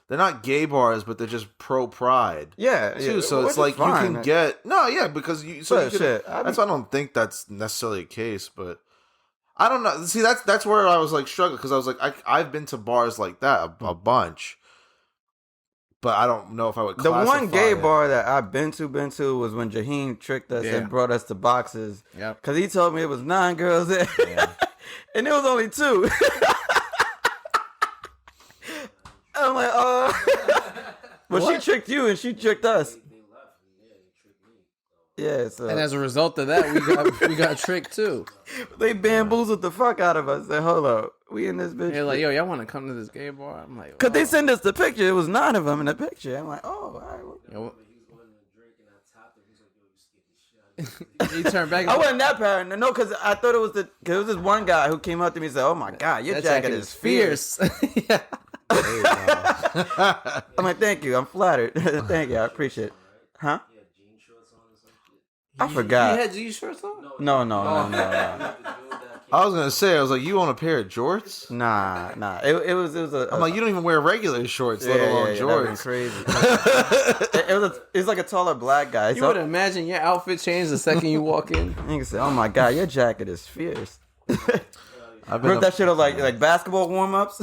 they're not gay bars, but they're just pro pride. Yeah. Too. yeah. So Which it's is like you fine. can get because you so But you can, shit, that's why I don't think that's necessarily a case, but I don't know. See, that's where I was like struggling because I was like I've been to bars like that a bunch, but I don't know if I would. The one gay it. bar that I've been to was when Jaheim tricked us Yeah. and brought us to boxes. Yep. Cause he told me it was 9 girls there, and it was only 2. I'm like, well, she tricked you and she tricked us. Yeah, so And as a result of that, we got tricked too. they bamboozled the fuck out of us. Said, hold up, we in this bitch. They're like, yo, y'all want to come to this gay bar? I'm like, Cause they sent us the picture. It was 9 of them in the picture. I'm like, oh, all right. yo, he turned back. I wasn't that paranoid. No, because I thought it was this one guy who came up to me and said, "Oh my god, your That jacket is fierce." yeah. There you go. I'm like, thank you. I'm flattered. Thank you. I appreciate it. Huh? I forgot. You had jean shorts on? No. I was gonna say, I was like, you own a pair of jorts? Nah. It was a. I'm like, you don't even wear regular shorts, let alone jorts. Crazy. It's like a taller black guy. You would imagine your outfit change the second you walk in. You can say, "Oh my god, your jacket is fierce." I've Remember that shit of like basketball warm ups?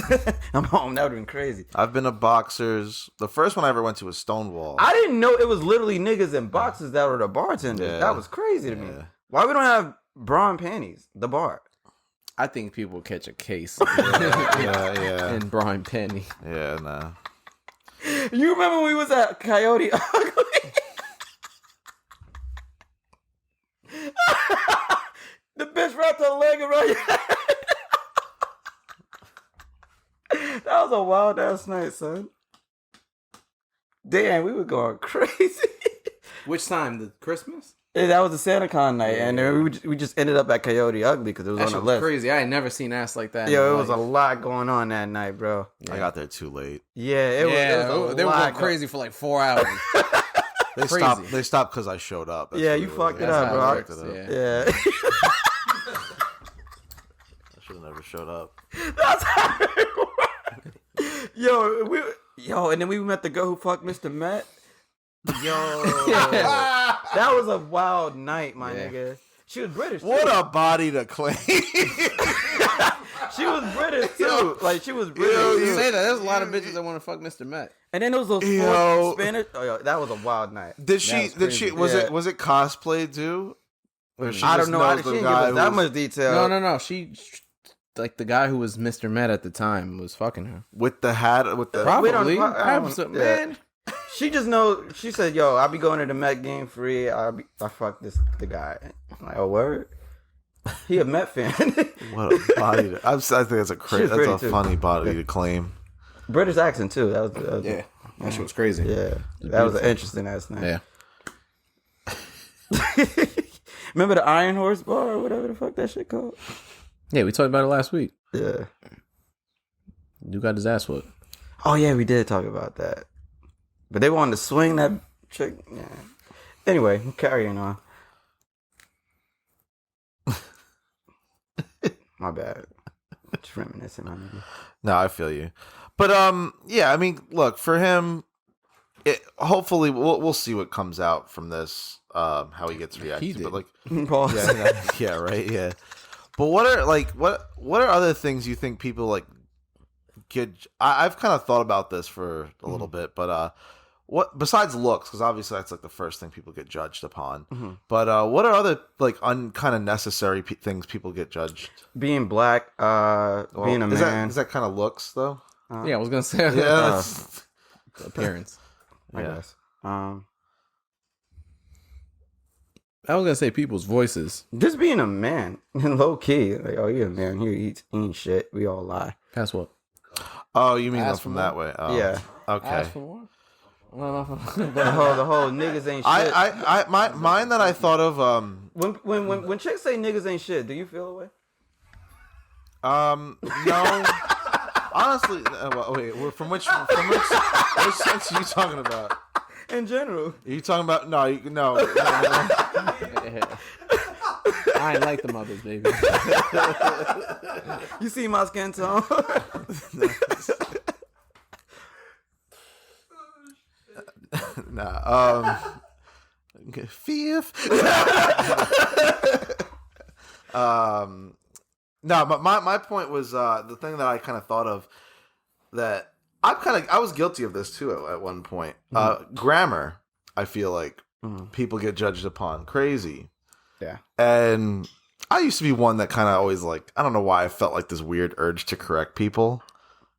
I'm home. That would have been crazy. I've been to Boxers. The first one I ever went to was Stonewall. I didn't know it was literally niggas in boxes that were the bartenders. Yeah. That was crazy to me. Why we don't have bra and panties? The bar. I think people catch a case. Yeah. And Brian Penny. Yeah, nah. You remember when we was at Coyote Ugly? The bitch wrapped her leg around your head. That was a wild ass night, son. Damn, we were going crazy. Which time? The Christmas? Yeah, that was the SantaCon night, and then we just ended up at Coyote Ugly because it was That on shit the was list. crazy. I ain't never seen ass like that. Yo, it was a lot going on that night, bro. I got there too late. Yeah, it was they were lot going crazy for like 4 hours. They stopped because I showed up. That's Yeah, what you was. fucked it That's up, how bro. it works, yeah. Yeah. I should have never showed up. That's how it worked. Yo, and then we met the girl who fucked Mr. Met. Yo, that was a wild night, my nigga. She was British. Too. What a body to claim. She was British too. Like she was British. You say that. There's a lot of bitches that want to fuck Mr. Met. And then there was those four Spanish. Oh, yo, that was a wild night. Was it cosplay too? Or she I just don't know. knows She the didn't give guy us that who's- much detail. No. She, like the guy who was Mr. Met at the time was fucking her. with the hat with the Probably. I don't- Man. She just knows. She said, "Yo, I'll be going to the Met game free. I fuck the guy." I'm like, "Oh, word." He a Met fan. What a body! I think that's a She's pretty that's a too. funny body to claim. British accent too. That was Yeah. That shit was crazy. Yeah, that was an interesting ass night. Yeah. Remember the Iron Horse bar or whatever the fuck that shit called? Yeah, we talked about it last week. Yeah. You got his ass whooped. Oh yeah, we did talk about that. But they wanted to swing that chick. Yeah. Anyway, carrying on. My bad. Just reminiscing, my nigga. No, I feel you, but yeah. I mean, look for him. Hopefully, we'll see what comes out from this. How he gets reacted, did. but like, Pause. yeah, right, yeah. But what are other things you think people like get? I've kind of thought about this for a little bit, but what besides looks? Because obviously that's like the first thing people get judged upon. Mm-hmm. But what are other like kind of necessary things people get judged? Being black, being a man. Is that kind of looks though? Yeah, I was gonna say Yeah, that's- appearance. I yeah. guess. I was gonna say people's voices. Just being a man, low key. Like, oh, you're a man. He ain't shit. We all lie. That's what. Oh, you mean Ask from for that more? way? Oh. Yeah. Okay. Ask for more. The whole niggas ain't shit. Mine that I thought of When chicks say niggas ain't shit, do you feel away? no. Honestly, wait. From which sense are you talking about? In general. Are you talking about no? I ain't like the mothers, baby. You see my skin tone? Nah. Fifth. No, but my point was the thing that I kind of thought of that I was guilty of this too at one point. Grammar, I feel like people get judged upon crazy. Yeah. And I used to be one that kind of always like, I don't know why I felt like this weird urge to correct people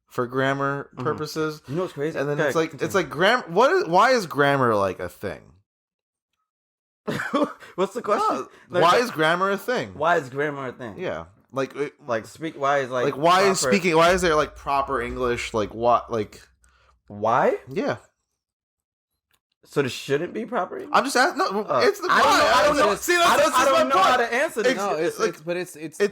for grammar purposes. You know what's crazy? And then it's like grammar. Why is grammar like a thing? What's the question? Why is grammar a thing? Why is grammar a thing? Yeah. Speak. Why is why proper, is speaking? Why is there like proper English? Like what? Like why? yeah. So there shouldn't be proper English? I'm just asking. No, it's the. I don't know. See, I that's don't my know point. how to answer this. No, it's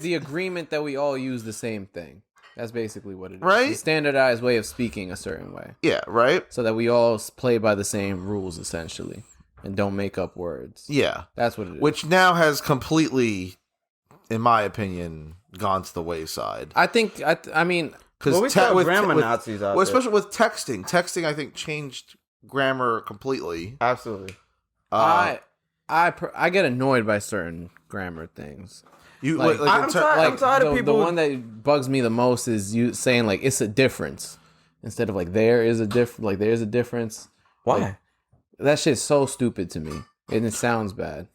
the agreement that we all use the same thing. That's basically what it is. Right? It's a standardized way of speaking a certain way. Yeah, right? So that we all play by the same rules, essentially, and don't make up words. Yeah. That's what it is. Which now has completely, in my opinion, gone to the wayside. I think, I mean... Well, we saw grammar Nazis out there. Especially with texting. Texting, I think, changed grammar completely. Absolutely. I get annoyed by certain grammar things. I'm tired of people. The one that bugs me the most is you saying like it's a difference instead of like there is a difference. Like there's a difference. Why? Like, that shit's so stupid to me, and it sounds bad.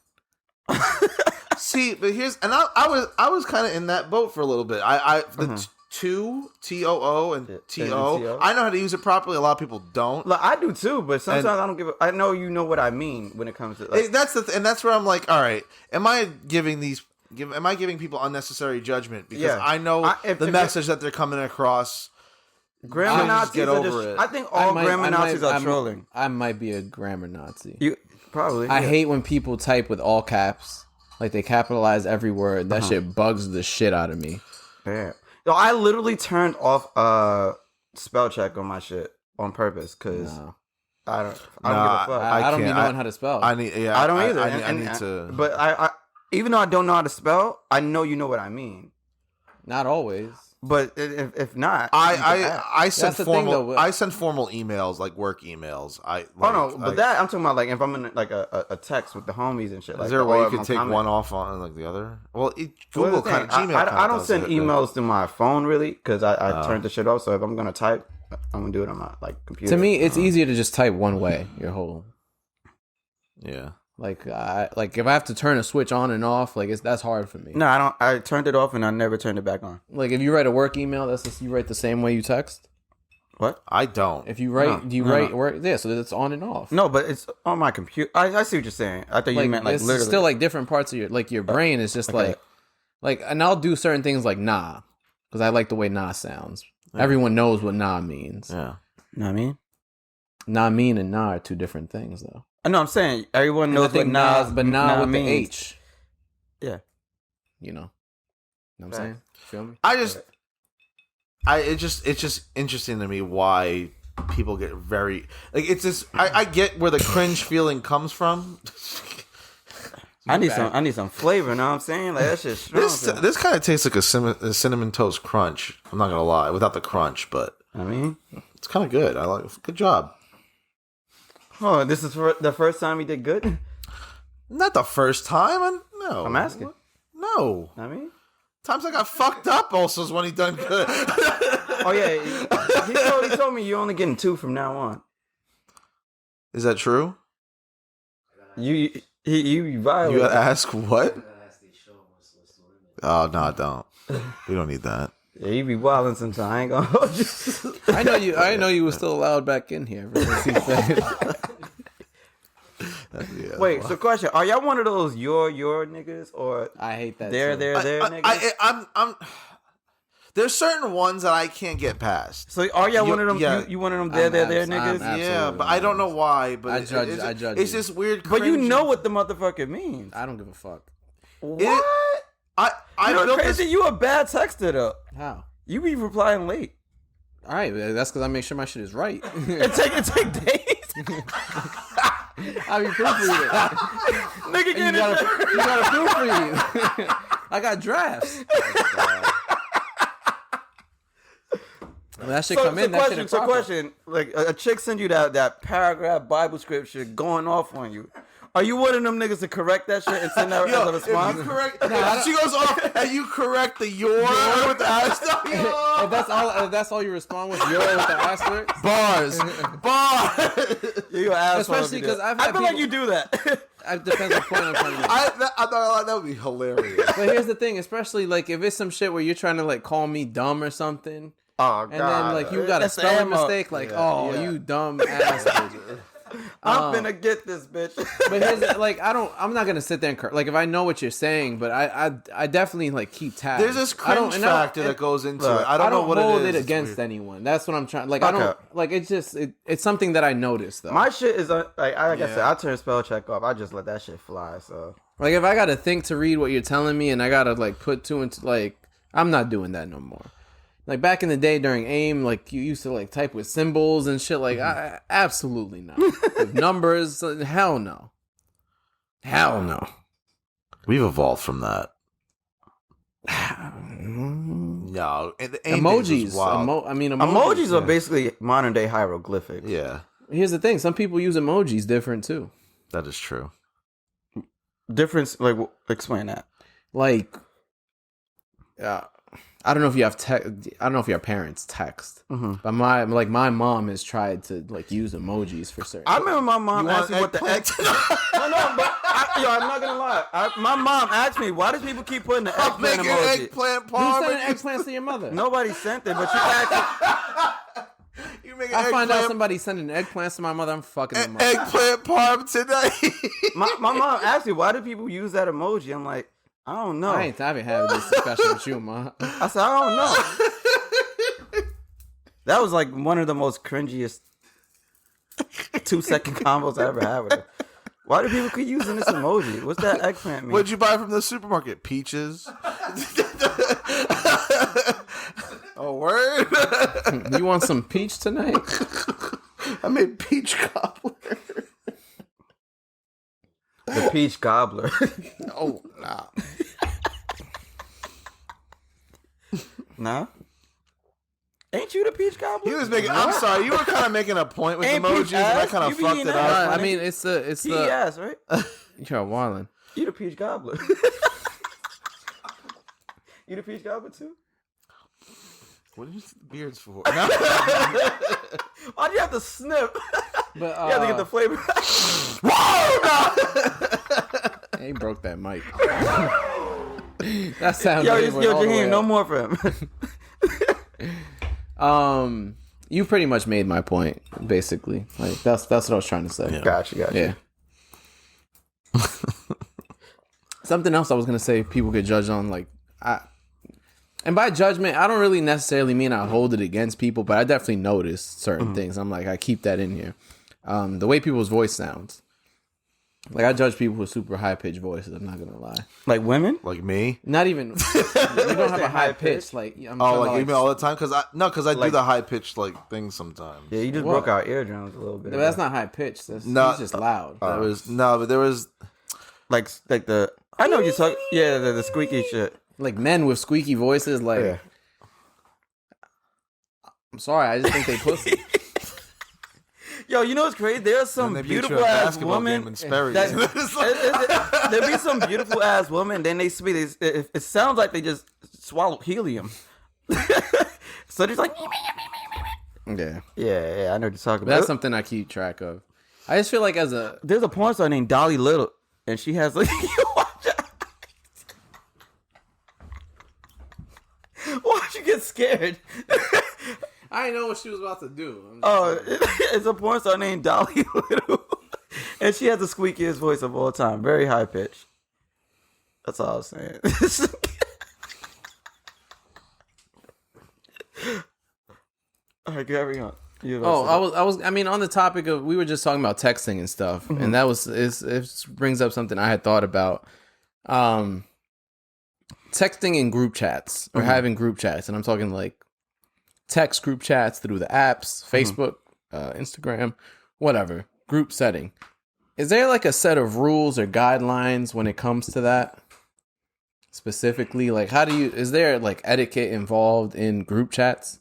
See, but I was kind of in that boat for a little bit. Two T-O-O and T-O. I know how to use it properly. A lot of people don't. Look, I do too, but sometimes I don't give a... I know you know what I mean when it comes to... Like, that's where I'm like, all right, am I giving people unnecessary judgment? Because I know the message that they're coming across. Grammar Nazis are just... I think all grammar Nazis are trolling. I might be a grammar Nazi. You probably. I hate when people type with all caps. Like they capitalize every word. That shit bugs the shit out of me. Yeah. So I literally turned off spell check on my shit on purpose because I don't give a fuck. I don't be knowing how to spell. I need either. I need to. But I even though I don't know how to spell, I know you know what I mean. Not always. But if not, I send formal emails, like work emails. But that I'm talking about like if I'm in like a text with the homies and shit. Like, is there a way you can take one off on like the other? Well, Google kind of Gmail. I don't send emails to my phone really because I turned the shit off. So if I'm gonna type, I'm gonna do it on my like computer. To me, it's easier to just type one way. Your whole. Yeah. Like if I have to turn a switch on and off, like that's hard for me. No, I don't. I turned it off and I never turned it back on. Like if you write a work email, you write the same way you text. What? I don't. If you write, do you write work? Yeah, so it's on and off. No, but it's on my computer. I see what you're saying. I thought you meant like it's literally. Still like different parts of your brain is just okay. like, and I'll do certain things like nah, because I like the way nah sounds. Yeah. Everyone knows what nah means. Yeah. Know what I mean? Nah mean and nah are two different things though. I know. I'm saying everyone knows what nah, but nah with means. the H. Yeah. You know what I'm saying? Feel me? It's just interesting to me why people get very like it's just I get where the cringe feeling comes from. I need some flavor. Know what I'm saying? Like that shit's strong. This kind of tastes like a cinnamon toast crunch. I'm not gonna lie, without the crunch, but I mean, it's kind of good. I like. Good job. Oh, this is for the first time he did good? Not the first time. No. I'm asking. No. I mean? Times I got fucked up also is when he done good. Oh, yeah. He told me you're only getting 2 from now on. Is that true? You violated. You gotta ask what? Oh, no, I don't. We don't need that. Yeah, you be wilding sometimes. I ain't gonna hold you. I know you were still allowed back in here. Yeah. Wait, so question: are y'all one of those your niggas or I hate that. They're niggas? I'm. There's certain ones that I can't get past. So are y'all one of them? Yeah. You one of them? They're niggas. Yeah, but I don't know why. But I judge. It's just weird. But you know what the motherfucker means. I don't give a fuck. What? I built crazy. You a bad texter though. How? You be replying late. All right, that's because I make sure my shit is right. it take days. I be proofreading. Nigga, you gotta proofread. I got drafts. When that shit come in, that shit is proper. Question, like a chick send you that paragraph Bible scripture going off on you. Are you one of them niggas to correct that shit and send that as a response? If you correct, she goes off and you correct the your with the asterisk. If that's all you respond with, your with the asterisk. Bars. You asshole. Especially because I feel like you do that. It depends on the point I'm trying to make. I thought that would be hilarious. But here's the thing, especially like if it's some shit where you're trying to like call me dumb or something. Oh, God. And then like you got a spelling mistake, like you dumb ass bitch. I'm gonna get this bitch. But here's like I'm not gonna sit there and like if I know what you're saying, but I definitely like keep tabs. There's this cringe factor that goes into it. I don't know what it is. I don't hold it against anyone. That's what I'm trying. Like I don't like it's just it's something that I noticed though. My shit is like I said, I turn spell check off. I just let that shit fly. So like if I gotta think to read what you're telling me and I gotta like put two into like I'm not doing that no more. Like back in the day during AIM, like you used to like type with symbols and shit. Like, absolutely not. With numbers, hell no. Hell no. We've evolved from that. No, emojis. Emojis are basically modern day hieroglyphics. Yeah, here's the thing: some people use emojis different too. that is true. Difference, like, explain that. Like, I don't know if you have I don't know if your parents text, but my mom has tried to like use emojis for certain. I remember my mom asked me what the X. No, but I'm not gonna lie. My mom asked me, why does people keep putting the eggplant emoji? Eggplant Who parm. sent eggplants to your mother? Nobody sent it, but she asked me. I find out somebody sending eggplants to my mother, I'm fucking them up. Eggplant parm today. my mom asked me, why do people use that emoji? I'm like, I don't know. I haven't had this discussion with you, Ma. I said, I don't know. That was like one of the most cringiest 2-second combos I ever had with her. Why do people keep using this emoji? What's that eggplant mean? What'd you buy from the supermarket? Peaches. Oh, word. You want some peach tonight? I made peach cobbler. The peach gobbler. Oh, nah. Nah? Ain't you the peach gobbler? He was making. I'm sorry, you were kind of making a point with Ain't emojis, peach and I ass? kind You of be fucked eating it ass? up. I mean, it's the Yes, right? You're wildin'. You the peach gobbler. You the peach gobbler too? What are your beards for? Why'd you have to snip? But You have to get the flavor. he broke that mic. That sounds Yo, good. Jaheim, no more for him. You pretty much made my point, basically. Like that's what I was trying to say. Yeah. Gotcha. Yeah. Something else I was gonna say people could judge on, like, and by judgment, I don't really necessarily mean I hold it against people, but I definitely notice certain things. I'm like, I keep that in here. The way people's voice sounds. Like, I judge people with super high pitched voices. I'm not gonna lie. Like women? Like me? Not even. You don't have a high pitch. Like, I'm Like even all the time? Because I do Like- the high pitched like things sometimes. Yeah, you just What? broke our eardrums a little bit. No, that's not high pitched. That's No, he's just loud. But there was. like the. I know what you're talking. Yeah, the squeaky shit. Like men with squeaky voices. Like, Yeah. I'm sorry, I just think they pussy. Yo, you know what's crazy? There's some They beat you at beautiful ass basketball woman. game in Sperry. There be some beautiful ass woman. Then they speak. It sounds like they just swallowed helium. So they're like, Yeah. yeah. I know what you're talking But that's about. something I keep track of. I just feel like There's a porn star named Dolly Little, and she has like. Why'd you get scared? I didn't know what she was about to do. It's a porn star named Dolly Little, and she has the squeakiest voice of all time, very high pitched. That's all I was saying. All right, carry on. I mean, on the topic of, we were just talking about texting and stuff, and that was it brings up something I had thought about. Texting in group chats or having group chats, and I'm talking like text group chats through the apps, Facebook, Instagram, whatever, group setting. Is there like a set of rules or guidelines when it comes to that? Specifically, like is there like etiquette involved in group chats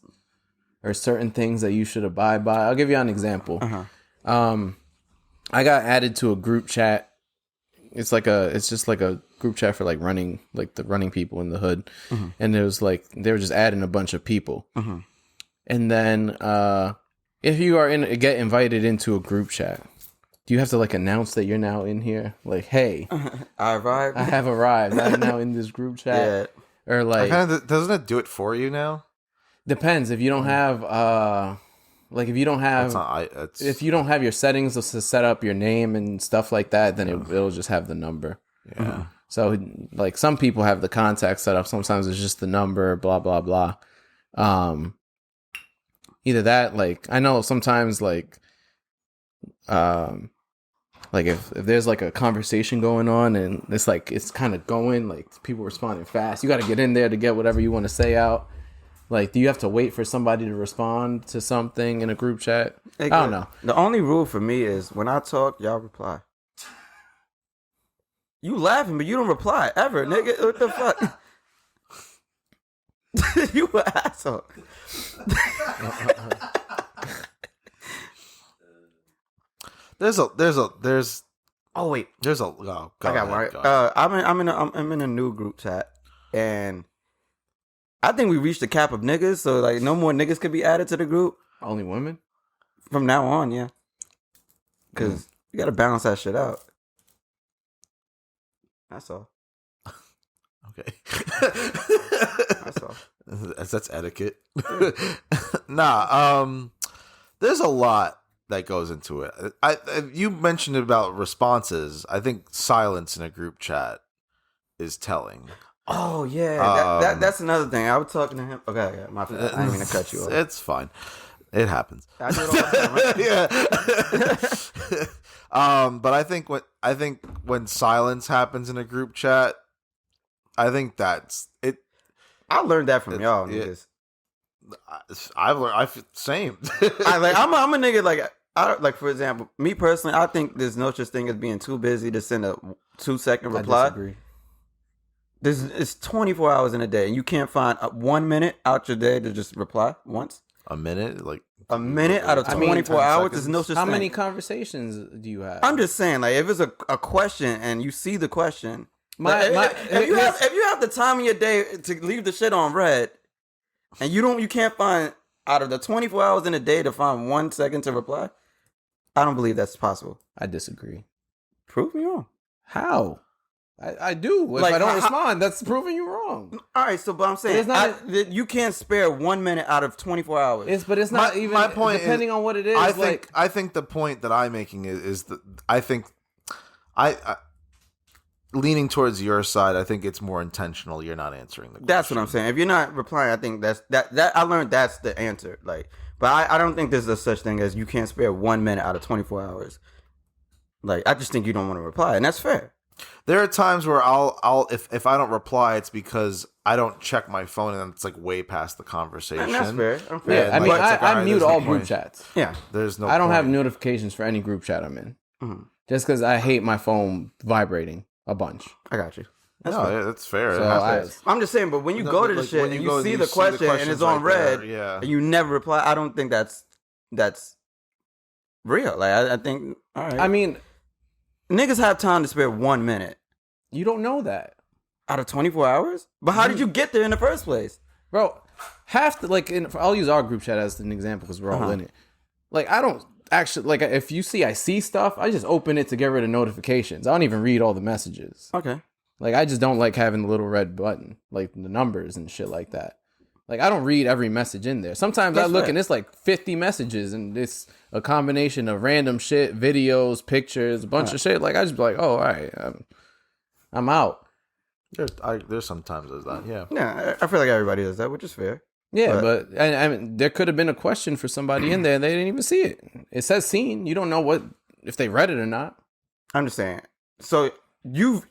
or certain things that you should abide by? I'll give you an example. I got added to a group chat. It's just like a group chat for like the running people in the hood. And it was like, they were just adding a bunch of people. And then, if you are get invited into a group chat, do you have to like announce that you're now in here? Like, hey, I arrived. I have arrived. I'm now in this group chat. Yeah. Or like, Doesn't it do it for you now? depends. If you don't have, if you don't have your settings to set up your name and stuff like that, then it'll just have the number. Yeah. So like some people have the contact set up. Sometimes it's just the number, blah, blah, blah. Either that, like, I know sometimes like if there's like a conversation going on and it's like, it's kind of going, like people responding fast, you got to get in there to get whatever you want to say out. Like, do you have to wait for somebody to respond to something in a group chat? I don't know. The only rule for me is when I talk, y'all reply. You laughing, but you don't reply ever, nigga. What the fuck? You an asshole. There's Oh wait, go I got ahead, one. Right? go ahead. I'm in a new group chat, and I think we reached the cap of niggas, so like no more niggas could be added to the group Only women? from now on. Yeah, because you got to balance that shit out. That's all. Okay. That's all. That's etiquette. There's a lot that goes into it. You mentioned about responses. I think silence in a group chat is telling. Oh yeah, that's another thing. I was talking to him. Okay, my fault. I didn't mean to cut you off. It's fine. It happens. I do it all the time, right? Yeah. But I think when silence happens in a group chat, I think that's it. I learned that from y'all niggas. I've learned. Same. I'm a nigga like for example, me personally, I think there's no such thing as being too busy to send a 2-second reply. I disagree. It's 24 hours in a day, and you can't find 1 minute out your day to just reply once. A minute, like a minute out of 24 hours. There's no such How thing. many conversations do you have? I'm just saying, like, if it's a question and you see the question, if you have the time of your day to leave the shit on red, and you can't find out of the 24 hours in a day to find 1 second to reply, I don't believe that's possible. I disagree. Prove me wrong. How? I do. If I don't respond, that's proving you wrong. All right, but I'm saying you can't spare 1 minute out of 24 hours. But it's not even. My point depending on what it is. I think the point that I'm making is that I think I leaning towards your side. I think it's more intentional. You're not answering the question. That's what I'm saying. If you're not replying, I think that I learned that's the answer. Like, but I don't think there's a such thing as you can't spare 1 minute out of 24 hours. Like, I just think you don't want to reply, and that's fair. There are times where I'll if I don't reply, it's because I don't check my phone and it's like way past the conversation. And that's fair. I'm fair. Yeah, I mean, I mute all group chats. Yeah, there's no. I don't have notifications for any group chat I'm in, just because I hate my phone vibrating a bunch. I got you. That's fair. So I'm just saying, but when you go to the shit and you see the question and it's on red, and you never reply, I don't think that's real. Like, I think, all right. I mean, niggas have time to spare 1 minute. You don't know that. Out of 24 hours? But how did you get there in the first place? Bro, I'll use our group chat as an example because we're all in it. Like, I don't actually, like, if you see I see stuff, I just open it to get rid of notifications. I don't even read all the messages. Okay. Like, I just don't like having the little red button, like the numbers and shit like that. Like, I don't read every message in there. Sometimes I look and it's like 50 messages and it's a combination of random shit, videos, pictures, a bunch of shit. Like, I just be like, oh, all right, I'm out. There's sometimes there's that, yeah. Yeah, I feel like everybody does that, which is fair. Yeah, but I mean, there could have been a question for somebody in there and they didn't even see it. It says seen. You don't know if they read it or not. I'm just saying. So in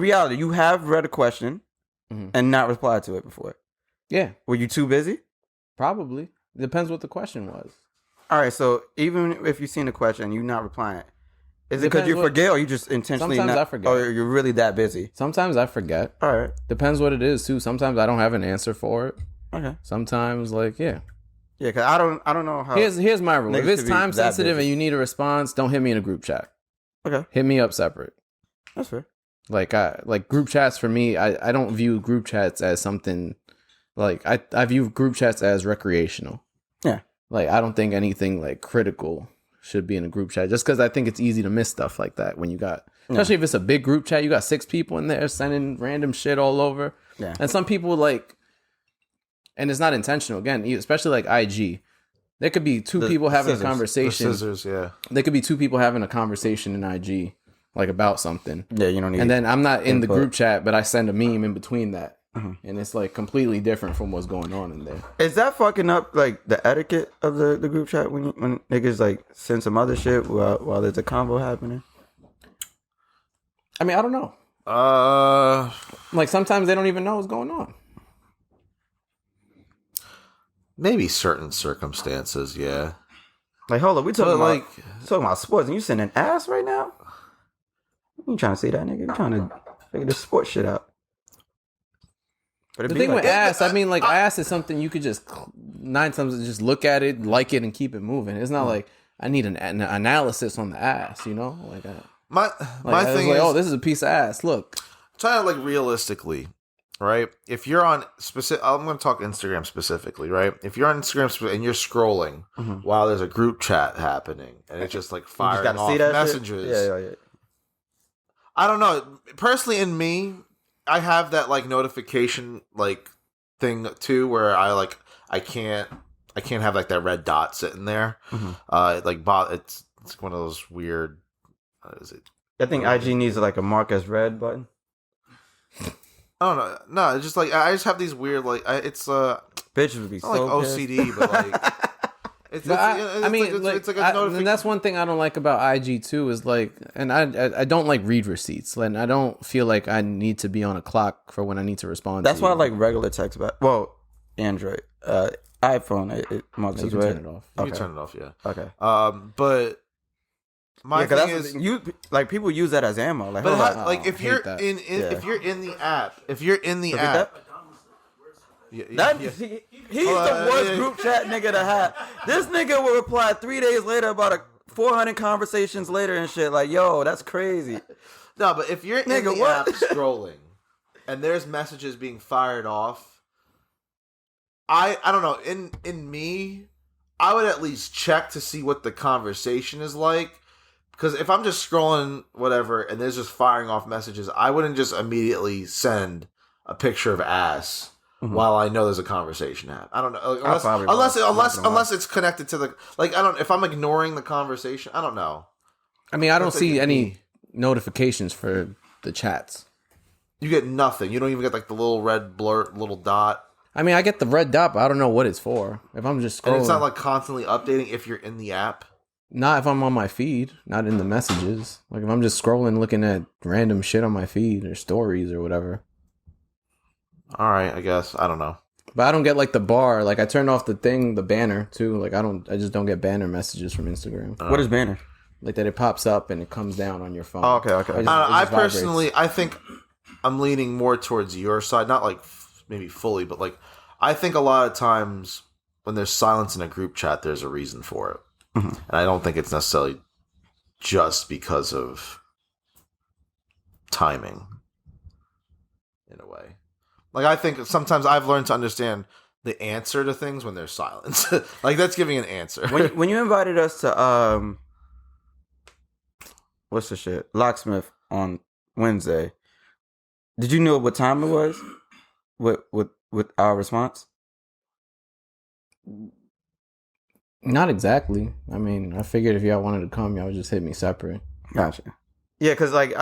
reality, you have read a question and not replied to it before. Yeah. Were you too busy? Probably. Depends what the question was. All right, so even if you've seen the question and you're not replying, is it because you forget or you just intentionally Sometimes I forget. Or you're really that busy? Sometimes I forget. All right. Depends what it is, too. Sometimes I don't have an answer for it. Okay. Sometimes, yeah. Yeah, because I don't know how... Here's my rule. If it's time sensitive and you need a response, don't hit me in a group chat. Okay. Hit me up separate. That's fair. Like group chats for me, I don't view group chats as something... Like, I view group chats as recreational. Yeah. Like, I don't think anything, like, critical should be in a group chat. Just because I think it's easy to miss stuff like that when you got... Especially if it's a big group chat, you got 6 people in there sending random shit all over. Yeah. And some people, like... And it's not intentional. Again, especially, like, IG. There could be two people having a conversation. The scissors, yeah. There could be 2 people having a conversation in IG, like, about something. Yeah, you don't need... And then I'm not in the group chat, but I send a meme in between that. And it's like completely different from what's going on in there. Is that fucking up like the etiquette of the group chat when niggas like send some other shit while there's a convo happening? I mean, I don't know. Like sometimes they don't even know what's going on. Maybe certain circumstances, yeah. Like, hold up, we talking But, talking about sports, and you sending ass right now? You trying to see that nigga? You trying to figure this sports shit out? But The thing with ass, I mean, like ass is something you could just 9 times just look at it, like it, and keep it moving. It's not like I need an analysis on the ass, you know? Like my thing like, is, oh, this is a piece of ass. Look, trying to like realistically, right? If you're on specific, I'm going to talk Instagram specifically, right? If you're on Instagram and you're scrolling while there's a group chat happening, and it's just like firing off messages. Yeah. I don't know. Personally, in me, I have that like notification like thing too, where I can't have like that red dot sitting there. It's one of those weird. What is it? I think IG needs like a mark as red button. I don't know. No, it's just like I just have these weird like it's bitches would be not so like OCD, but like it's like a notification. and that's one thing I don't like about IG too is like, and I don't like read receipts, and I don't feel like I need to be on a clock for when I need to respond. That's why I like regular text back. Well, Android, iPhone, it marks as red. Turn it off. You can turn it off, yeah. Okay. But my thing is, you like people use that as ammo. Like, but if you're if you're in the app, he's the worst group chat nigga to have. This nigga will reply 3 days later about 400 conversations later and shit. Like, yo, that's crazy. No, but if you're in the app scrolling and there's messages being fired off, I don't know. In me, I would at least check to see what the conversation is like. Because if I'm just scrolling whatever and there's just firing off messages, I wouldn't just immediately send a picture of ass while I know there's a conversation happening. I don't know unless it's connected to the like. I don't. If I'm ignoring the conversation, I don't know. I mean, I don't see any notifications for the chats. You get nothing. You don't even get like the little red blur, little dot. I mean, I get the red dot, but I don't know what it's for. If I'm just scrolling, and it's not like constantly updating if you're in the app. Not if I'm on my feed, not in the messages. Like if I'm just scrolling, looking at random shit on my feed or stories or whatever. All right, I guess. I don't know. But I don't get like the bar. Like I turned off the banner too. Like I just don't get banner messages from Instagram. What is banner? Like that it pops up and it comes down on your phone. Oh, okay. I personally, I think I'm leaning more towards your side. Not like maybe fully, but like I think a lot of times when there's silence in a group chat, there's a reason for it. And I don't think it's necessarily just because of timing, in a way. Like, I think sometimes I've learned to understand the answer to things when there's silence. Like, that's giving an answer. When you invited us to, what's the shit? Locksmith on Wednesday, did you know what time it was with our response? Not exactly. I mean, I figured if y'all wanted to come, y'all would just hit me separate. Gotcha. Yeah, because like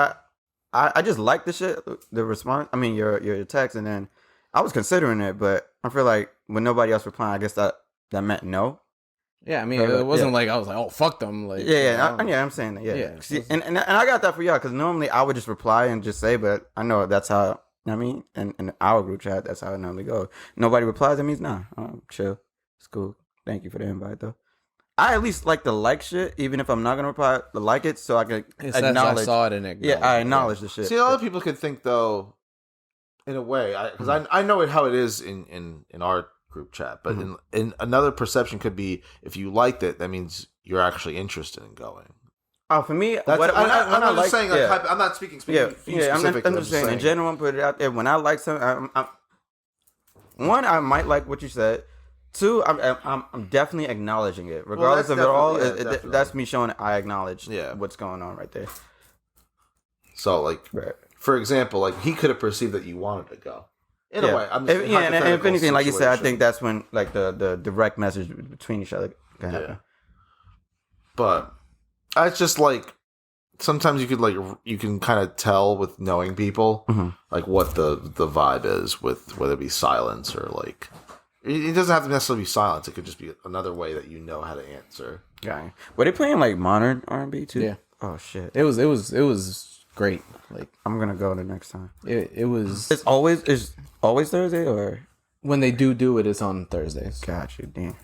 I just like the shit, the response. I mean, your text, and then I was considering it, but I feel like when nobody else replying, I guess that meant no. Yeah, I mean, it wasn't like I was like, oh, fuck them. Like, I'm saying that. Yeah. See, and I got that for y'all because normally I would just reply and just say, but I know that's how. I mean, in our group chat, that's how it normally goes. Nobody replies. That means nah. Chill. It's cool. Thank you for the invite, though. I at least like to like shit, even if I'm not gonna reply to like it, so I can acknowledge. I saw it and acknowledge. Yeah, I acknowledge the shit. See, a lot of people could think though, in a way, because I know how it is in our group chat, but in another perception could be if you liked it, that means you're actually interested in going. Oh, for me, I'm not saying like I'm not speaking specifically. I'm just saying in general. I'm putting it out there. When I like something, one, I might like what you said. Two, I'm definitely acknowledging it, regardless of it all. That's me showing I acknowledge what's going on right there. So, like, for example, like he could have perceived that you wanted to go. In a way, I'm just and if anything, like you said, I think that's when like the direct message between each other can happen. Yeah. But it's just like sometimes you can kind of tell with knowing people like what the vibe is with whether it be silence or like. It doesn't have to necessarily be silence. It could just be another way that you know how to answer. Yeah. Were they playing like modern R&B too? Yeah. Oh shit. It was great. Like I'm gonna go the next time. It was. It's always Thursday or when they do it, it's on Thursdays. Got you, damn.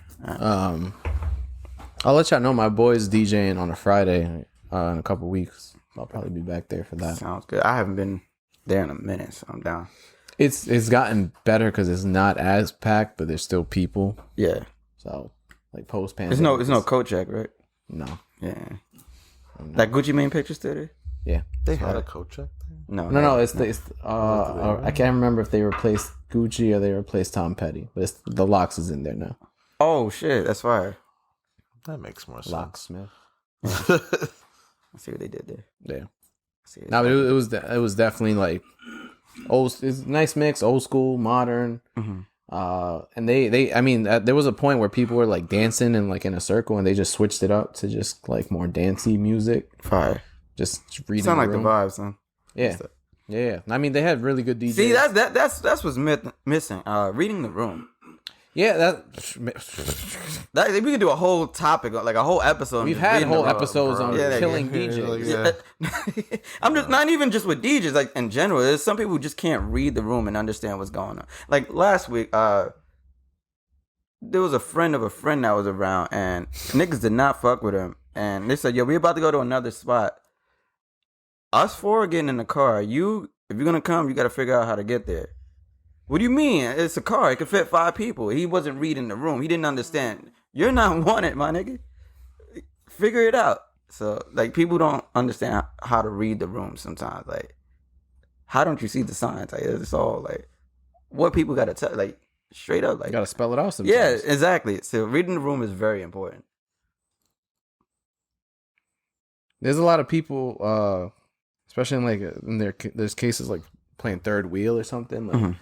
I'll let y'all know my boy's DJing on a Friday in a couple weeks. I'll probably be back there for that. Sounds good. I haven't been there in a minute, so I'm down. It's gotten better because it's not as packed, but there's still people. Yeah. So like post pandemic. It's no coat check, right? No. Yeah. That Gucci Mane picture still there? Yeah. They had a coat check. No. It's I can't remember if they replaced Gucci or they replaced Tom Petty, but the Locks is in there now. Oh shit, that's fire. That makes more sense. Locksmith. I see what they did there. Yeah. See No, but it was definitely like old. It's a nice mix, old school, modern. Mm-hmm. And there was a point where people were like dancing and like in a circle, and they just switched it up to just like more dancey music. Fire. Just reading. Sound the like room. the vibes, son. Yeah. Yeah. I mean, they had really good DJs. See, that's what's missing. Reading the room. Yeah, That we could do a whole topic, like a whole episode. We've had whole episodes on killing Yeah. DJs. I'm just not even just with DJs, like in general. There's some people who just can't read the room and understand what's going on. Like last week, there was a friend of a friend that was around, and niggas did not fuck with him. And they said, "Yo, we about to go to another spot. Us four are getting in the car. If you're gonna come, you got to figure out how to get there." What do you mean? It's a car. It can fit 5 people. He wasn't reading the room. He didn't understand. You're not wanted, my nigga. Figure it out. So, like, people don't understand how to read the room sometimes. Like, how don't you see the signs? Like, it's all, like, what people got to tell, like, straight up. Like, You got to spell it out sometimes. yeah, exactly. So, reading the room is very important. There's a lot of people, especially in, like, there's cases, like, playing third wheel or something. Like,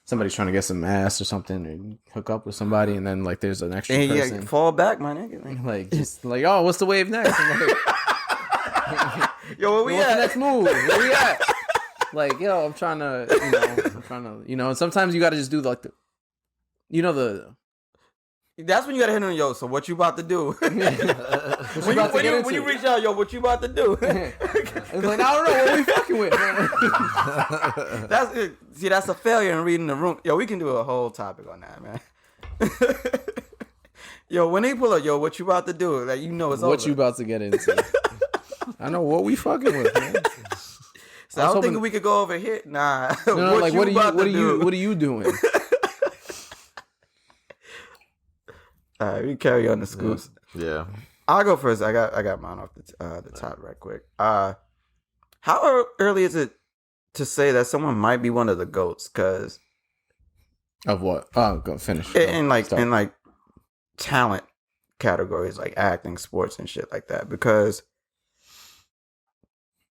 somebody's trying to get some ass or something or hook up with somebody, and then like there's an extra person. Yeah, fall back, my nigga. Like just like, oh, what's the wave next? Like, yo, where we what's at? the next move? Where we at? Like, yo, I'm trying to, and sometimes you got to just do like That's when you gotta hit on, yo, so what you about to do? when you reach out, yo, what you about to do? It's like, I don't know what we fucking with. That's it. See, that's a failure in reading the room. Yo, we can do a whole topic on that, man. Yo, when they pull up, yo, what you about to do? Like, you know it's what over. you about to get into. I know what we fucking with, man. So I don't think we could go over here. Nah. No, like what are you doing? All right, we carry on the scoops. Yeah. I'll go first. I got mine off the top right quick. How early is it to say that someone might be one of the GOATs? Because of what? Oh, go finish. in like talent categories like acting, sports, and shit like that. Because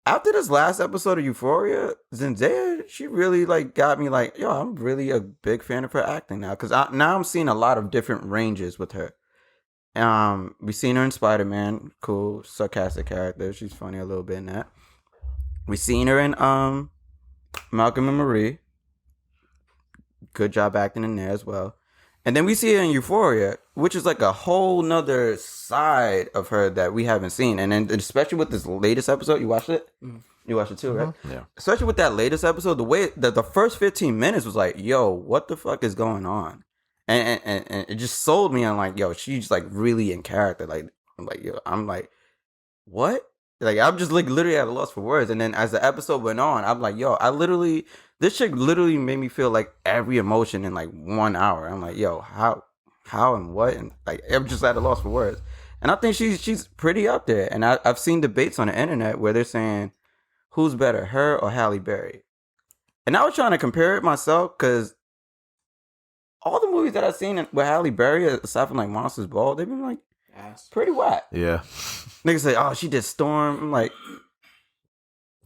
after this last episode of Euphoria, Zendaya, she really like got me like, yo, I'm really a big fan of her acting now. Because now I'm seeing a lot of different ranges with her. We've seen her in Spider-Man, cool, sarcastic character. She's funny a little bit in that. We've seen her in Malcolm and Marie. Good job acting in there as well. And then we see her in Euphoria, which is like a whole nother side of her that we haven't seen. And then especially with this latest episode, you watched it? Mm-hmm. You watched it too, right? Yeah. Especially with that latest episode, the way that the first 15 minutes was like, yo, what the fuck is going on? And it just sold me on like, yo, she's like really in character. Like, I'm like, what? Like, I'm just like literally at a loss for words. And then as the episode went on, I'm like, yo, this chick literally made me feel like every emotion in like 1 hour. I'm like, yo, how and what? And like, I'm just at a loss for words. And I think she's pretty up there. And I've seen debates on the internet where they're saying, who's better, her or Halle Berry? And I was trying to compare it myself because all the movies that I've seen with Halle Berry, aside from like Monsters Ball, they've been like pretty whack. Yeah. Niggas say, oh, she did Storm. I'm like,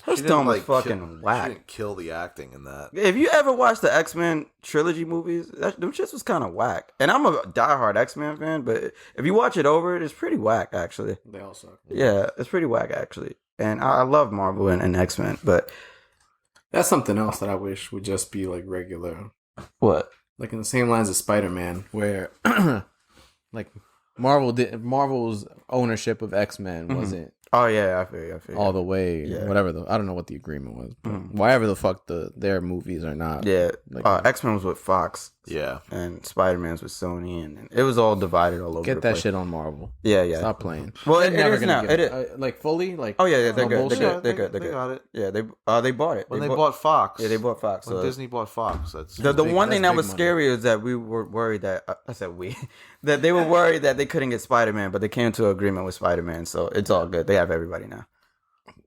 her Storm was fucking whack. She didn't kill the acting in that. If you ever watched the X-Men trilogy movies, them shits was kind of whack. And I'm a diehard X-Men fan, but if you watch it over, it's pretty whack, actually. They all suck. Yeah, it's pretty whack, actually. And I love Marvel and X-Men, but that's something else that I wish would just be like regular. What? Like in the same lines as Spider-Man, where like Marvel's ownership of X-Men wasn't Oh yeah, I feel you. all the way. Yeah. Whatever I don't know what the agreement was. But whatever the fuck their movies are not. Yeah, Like, X-Men was with Fox. Yeah. And Spider-Man's with Sony, and it was all divided all over. Get the that place. shit on Marvel. Yeah. Stop playing. Well, They're it never is gonna now. get It is. like fully. Like Oh yeah, they're no good. bullshit. They're good. They got it. Yeah, they bought it. When they bought Fox. Yeah, they bought Fox. When So Disney bought Fox. That's the big- one thing that's that was big money. scary is that we were worried that I said we that they were worried that they couldn't get Spider-Man, but they came to an agreement with Spider-Man, so it's all good. They have everybody now.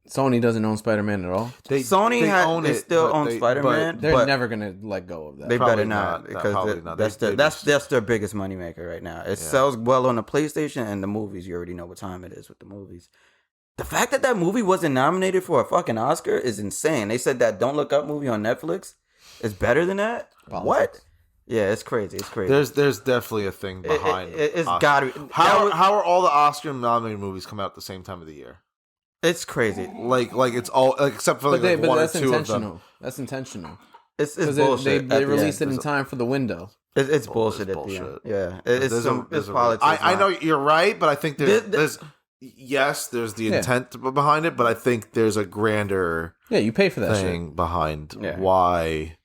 Sony doesn't own Spider-Man at all. Sony they still own Spider-Man, They're but never gonna let go of that. they Probably better not. not because Probably not. that's their biggest moneymaker right now. It sells well on the PlayStation and the movies. You already know what time it is with the movies. The fact that movie wasn't nominated for a fucking Oscar is insane. They said that Don't Look Up movie on Netflix is better than that. Politics. What? Yeah, it's crazy. It's crazy. There's definitely a thing behind It's Oscar. gotta be. How are all the Oscar nominated movies come out at the same time of the year? It's crazy. Like it's all except for like, but one or that's two of them. intentional. That's intentional. It's Because bullshit. they released it in time for the window. It's bullshit It's at the end. bullshit. Yeah, There's it's a- politics. I know you're right, but I think there's There's- there's the intent behind it, but I think there's a grander Yeah, you pay for that thing behind Yeah. why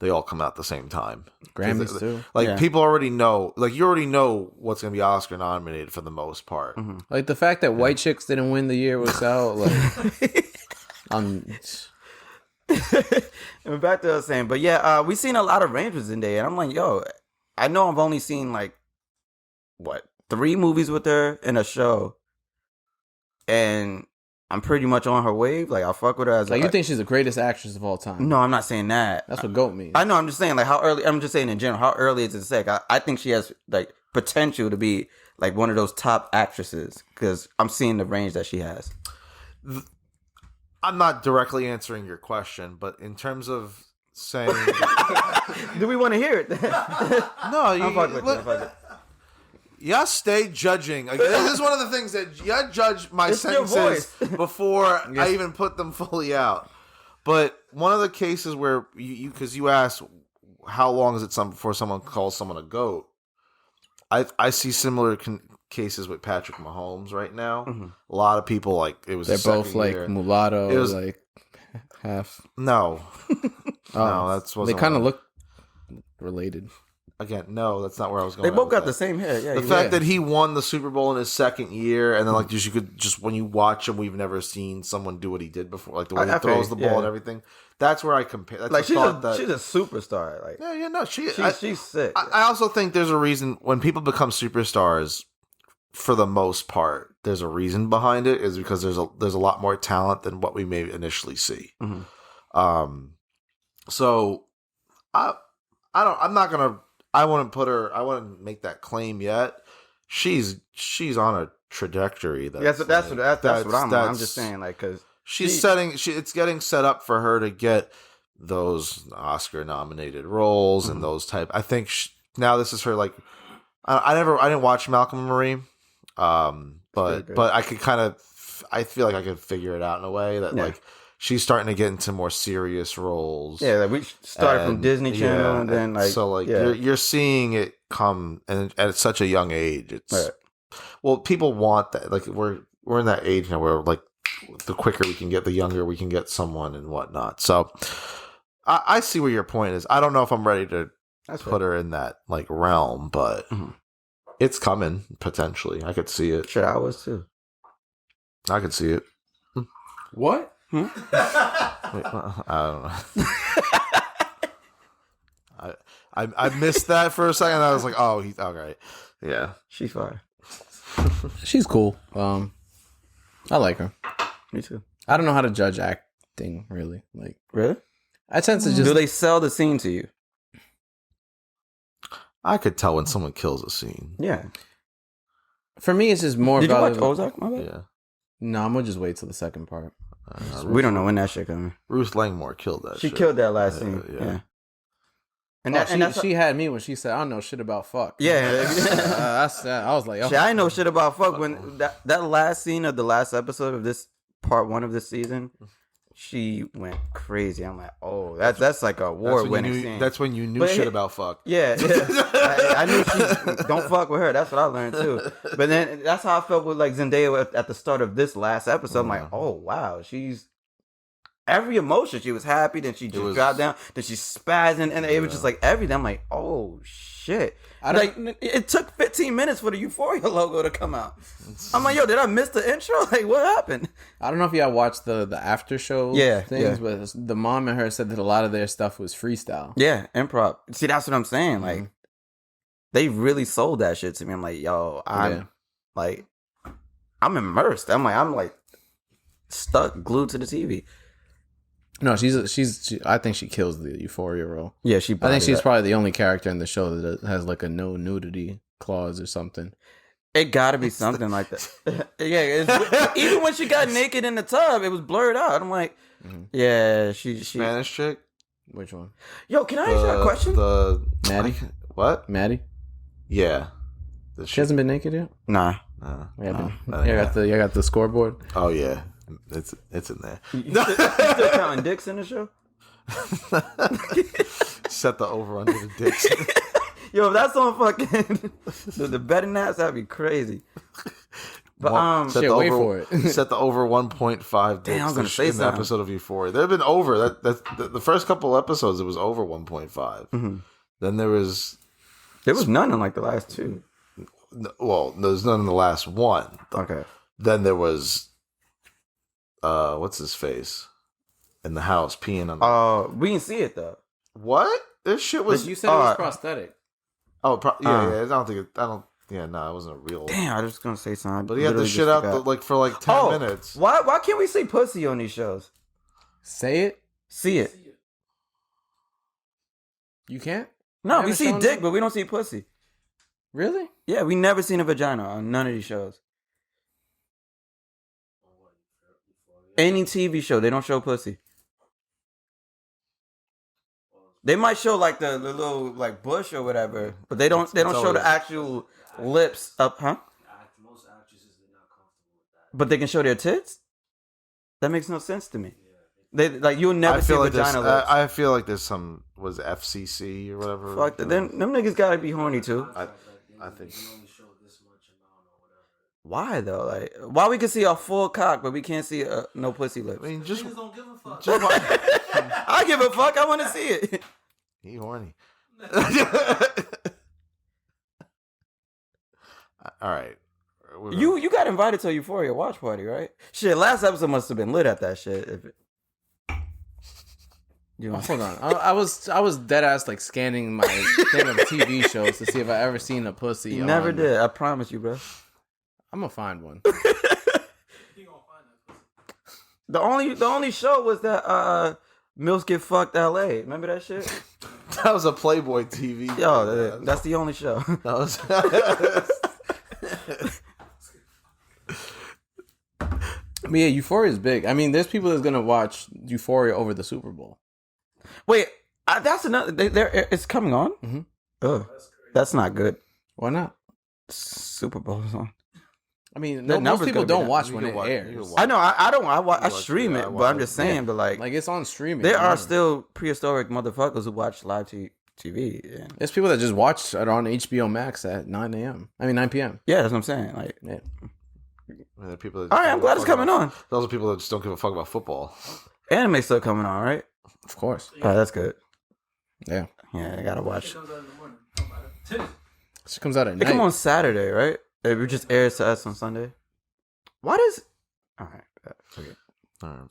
they all come out at the same time. shit. Grammys too. Like Yeah. people already know, like you already know what's gonna be Oscar nominated for the most part. Mm-hmm. Like the fact that White Chicks didn't win the year was out. Like, And back to what I was saying, but yeah, we seen a lot of Rangers in there, and I'm like, yo, I know I've only seen like 3 movies with her in a show, and I'm pretty much on her wave. Like I fuck with her as like you think she's the greatest actress of all time. No, I'm not saying that. That's what GOAT means. I know. I'm just saying like how early. I'm just saying in general, how early is it to say? I think she has like potential to be like one of those top actresses because I'm seeing the range that she has. I'm not directly answering your question, but in terms of saying, Do we want to hear it? no, I'm fucking with you. I'm fucking with you. you stay judging. Like, this is one of the things that you judge my It's your sentences voice. before I even put them fully out. But one of the cases where because you asked how long is it before someone calls someone a goat, I see similar cases with Patrick Mahomes right now. Mm-hmm. A lot of people like it was. They're the both second like year. mulatto, It was- like half. No, no, that's They kind of look related. Again, no, that's not where I was going. They both with got that. the same hair. Yeah, The you're fact right. that he won the Super Bowl in his second year, and then like you could just when you watch him, we've never seen someone do what he did before, like the way I he feel throws you, the ball yeah. and everything. That's where I compare. That's like she's she's a superstar. Like yeah, no, she's she's sick. I also think there's a reason when people become superstars. For the most part, there's a reason behind it. Is because there's a lot more talent than what we may initially see. Mhm. So I'm not gonna. I wouldn't make that claim yet. She's on a trajectory. That's what I'm. I'm just saying, like, because it's getting set up for her to get those Oscar nominated roles and those type. I think now this is her like. I didn't watch Malcolm and Marie, but I could I feel like I could figure it out in a way that like. She's starting to get into more serious roles. Yeah, like we started from Disney Channel, and then like so like you're seeing it come, and at such a young age, it's well, people want that. Like we're in that age now where like the quicker we can get, the younger we can get someone and whatnot. So I see where your point is. I don't know if I'm ready to put her in that like realm, but it's coming potentially. I could see it. Sure, I was too. I could see it. What? Wait, I don't know. I missed that for a second. I was like, oh, he's all right. Yeah, She's fine. She's cool. I like her. Me too. I don't know how to judge acting really. Like Really? I tend to just Do they sell the scene to you? I could tell when someone kills a scene. Yeah. for me it's just more Did you about watch Ozark? My bad. Yeah, No, I'm gonna just wait till the second part. We don't know when that shit coming. Ruth Langmore killed that. She shit. killed that last scene. yeah. Yeah. And she had me when she said, "I don't know shit about fuck." Yeah. I was like, oh. Shit, I ain't know shit about fuck when that last scene of the last episode of this part 1 of this season she went crazy. I'm like, oh, that's like a award-winning scene. That's when you knew But shit about fuck. Yeah. I knew she don't fuck with her. That's what I learned too. But then that's how I felt with like Zendaya at the start of this last episode. I'm like, oh wow, she's every emotion. She was happy, then she just dropped down, then she spazzing, and it was just like everything. I'm like, oh shit. Like it took 15 minutes for the Euphoria logo to come out. I'm like, yo, did I miss the intro? Like, what happened? I don't know if y'all watched the after show things, but the mom and her said that a lot of their stuff was freestyle. Yeah, improv. See, that's what I'm saying. Like, they really sold that shit to me. I'm like, yo, I'm immersed. I'm like stuck, glued to the TV. No, I think she kills the Euphoria role. Yeah, I think she's probably the only character in the show that has like a no nudity clause or something. It gotta be something like that. Yeah, even when she got naked in the tub, it was blurred out. I'm like, yeah, she Spanish chick. Which one? Yo, can I ask you a question? Maddie. What? Maddie? Yeah. She hasn't been naked yet? Nah. I got the scoreboard. Oh yeah. It's in there. You still counting dicks in the show? Set the over under the dicks. Yo, if that's on fucking the betting apps, that'd be crazy. But wait for it. Set the over 1.5 dicks. Damn, I'm gonna say in the episode of Euphoria. They've been over the first couple episodes. It was over 1.5. Then there was none in like the last two. Well, there's none in the last one. Okay. Then there was what's his face in the house peeing on the... we didn't see it though. What? This shit was... You said it was prosthetic. Oh, yeah. I don't think it... Yeah, no, it wasn't a real... Damn, I was just gonna say something. But he had the shit out for 10 minutes. Why can't we see pussy on these shows? Say it. See it. You can't? No, we see dick, but we don't see pussy. Really? Yeah, we never seen a vagina on none of these shows. Any TV show, they don't show pussy. They might show like the little like bush or whatever, but they don't show the actual lips up, huh? Most actresses are not comfortable with that. But they can show their tits? That makes no sense to me. They like you'll never see vagina lips. I feel like there's some FCC or whatever. Fuck that. Them niggas gotta be horny too. I think. Why though? Like, why we can see a full cock, but we can't see no pussy lips? I mean, just Niggas don't give a fuck. I give a fuck. I want to see it. He horny. All right. You got invited to a Euphoria watch party, right? Shit, last episode must have been lit at that shit. Hold on. I was dead ass like scanning my thing of TV shows to see if I ever seen a pussy. You never did. I promise you, bro. I'm gonna find one. The only show was that Mills Get Fucked LA. Remember that shit? That was a Playboy TV. Yo, that's the only show. That was. But yeah, Euphoria is big. I mean, there's people that's gonna watch Euphoria over the Super Bowl. Wait, that's another. It's coming on. Mm-hmm. Oh, that's not good. Why not? Super Bowl's on. I mean, most people don't watch when it airs. I know. I don't. I stream it, but I'm just saying. Yeah. But like it's on streaming. There are still prehistoric motherfuckers who watch live TV. And... There's people that just watch it on HBO Max at 9 a.m. I mean 9 p.m. Yeah, that's what I'm saying. Like, yeah. People that all right, I'm glad it's coming on. Those are people that just don't give a fuck about football. Anime's still coming on, right? Of course. Oh, that's good. Yeah. Yeah, I gotta watch. She comes out at night. It come on Saturday, right? It just airs to us on Sunday. What is? All right. Forget. All right.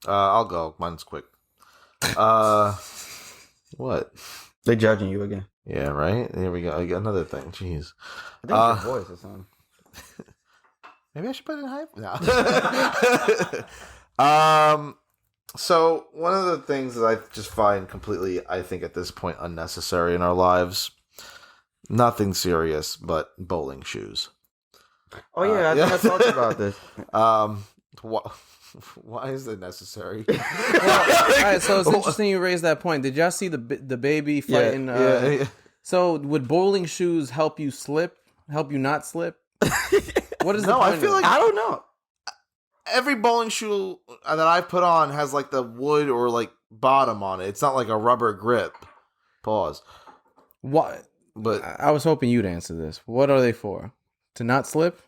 I'll go. Mine's quick. What? They judging you again. Yeah, right. Here we go. I got another thing. Jeez. I think it's your voice or something. Maybe I should put it in hype. No. So one of the things that I just find completely, I think at this point, unnecessary in our lives. Nothing serious, but bowling shoes. Oh yeah, I think I talked about this. Why is it necessary? Well, all right, so it's interesting you raised that point. Did y'all see the baby fighting? Yeah. So would bowling shoes help you slip? Help you not slip? What is the point? I feel like I don't know. every bowling shoe that I've put on has like the wood or like bottom on it. It's not like a rubber grip. Pause. What? But I was hoping you'd answer this. What are they for? To not slip?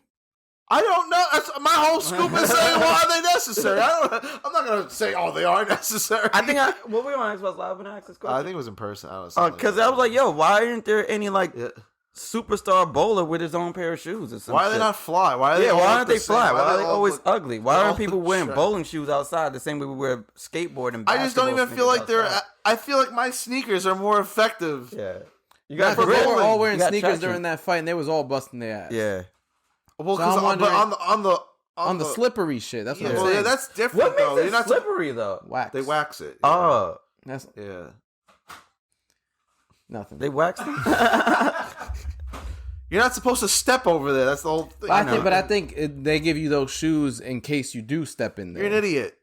I don't know. That's, my whole scoop is saying, why are they necessary? I'm not going to say, oh, they are necessary. I think what we on Xbox Live and ask this question? I think it was in person. I don't know. Because I was like, yo, why aren't there any like superstar bowler with his own pair of shoes or something? Why are they not fly? Why are they why aren't they fly? Why are they all always look- ugly? Why aren't people wearing sure. bowling shoes outside the same way we wear skateboard and I just don't even feel like they're. outside? I feel like my sneakers are more effective. Yeah. You Nah, got 'cause they were all You wearing got sneakers traction. during that fight, and they was all busting their ass. Yeah. Well, So I'm because wondering- on the slippery shit. That's what I'm well, saying. yeah, that's different What though. makes You're it not slippery though? wax. They wax it. Oh, That's Yeah. they nothing. wax them. You're not supposed to step over there. That's the whole thing. But I think they give you those shoes in case you do step in there. You're an idiot.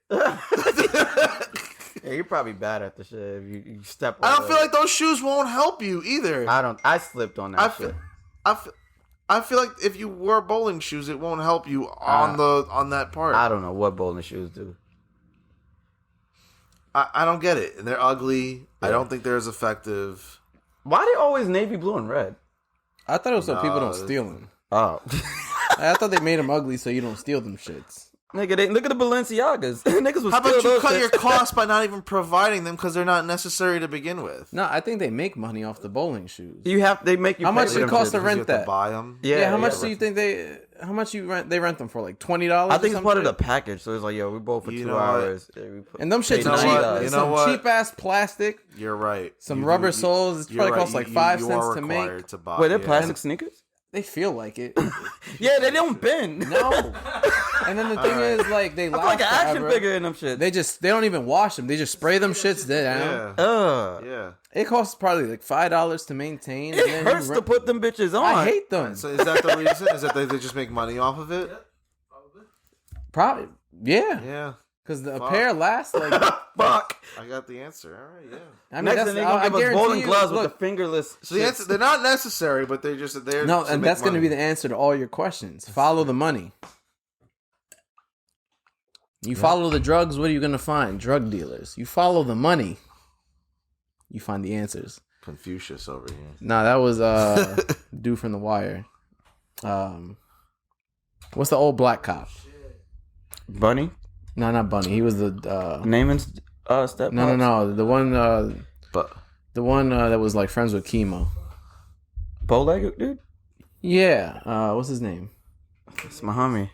Yeah, you're probably bad at the shit if you step. I don't over feel it. like those shoes won't help you either. I slipped on that I shit. feel, I feel like if you wear bowling shoes, it won't help you on that part. I don't know what bowling shoes do. I don't get it. And they're ugly. I don't think they're as effective. Why they always navy blue and red? I thought it was so people don't No, steal them. Oh, I thought they made them ugly so you don't steal them shits. nigga, look at the Balenciagas. Niggas was How steal about you those cut shits. your costs by not even providing them because they're not necessary to begin with? No, I think they make money off the bowling shoes. They make you. How pay much for it them cost shits. to You rent have to that? buy them. Yeah, how much do you think they? How much they rent them for? Like $20? I think it's part of the package. So it's like, yo, we both for You 2 know what? hours. And them shits You are know cheap. what? You know Some what? cheap ass plastic, You're right. some rubber soles. It you're probably right. costs like 5 you cents are to make. required to buy. Wait, they're yeah. plastic sneakers? They feel like it. Yeah, they don't bend. No. And then the thing is, like, they I'm last like an action forever. figure in them shit. They don't even wash them. They just spray them shits down. Yeah. Ugh. Yeah. It costs probably like $5 to maintain. and It then hurts you to put them bitches on. I hate them. So is that the reason? Is that they just make money off of it? Probably, yeah. Yeah. Because a Fuck. pair lasts like. Fuck. I got the answer. All right. Yeah. I mean, Next that's, thing they gonna I give us guarantee bowling you, gloves look, with the fingerless. So the answer, they're not necessary, but they're just there. no, to and make that's going to money. be the answer to all your questions. Follow the money. You follow the drugs, what are you going to find? Drug dealers. You follow the money, you find the answers. Confucius over here. Nah, that was dude from The Wire. What's the old black cop? Bunny. No, not Bunny. He was the Naaman's step. no. The one But that was like friends with Chemo. Bow-legged dude. Yeah. What's his name? It's my homie.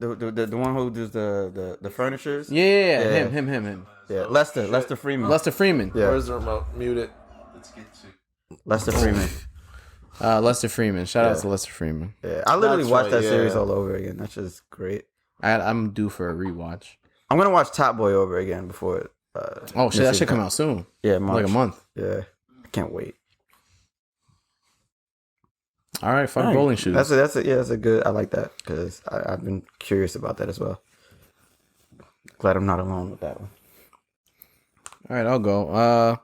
The one who does the furnitures. Yeah. Him. Yeah. Lester Freeman. Lester Freeman. Yeah. where's the remote? Mute it. Lester Freeman. Lester Freeman. Shout out to Lester Freeman. Yeah. I literally That's watched right, that series yeah. all over again. That's just great. I'm due for a rewatch. I'm gonna watch Top Boy over again before it. Oh shit, that should come out soon. Yeah, March. Like a month. Yeah. I can't wait. All right, fuck Dang. bowling shoes. That's a good. I like that because I've been curious about that as well. Glad I'm not alone with that one. All right, I'll go.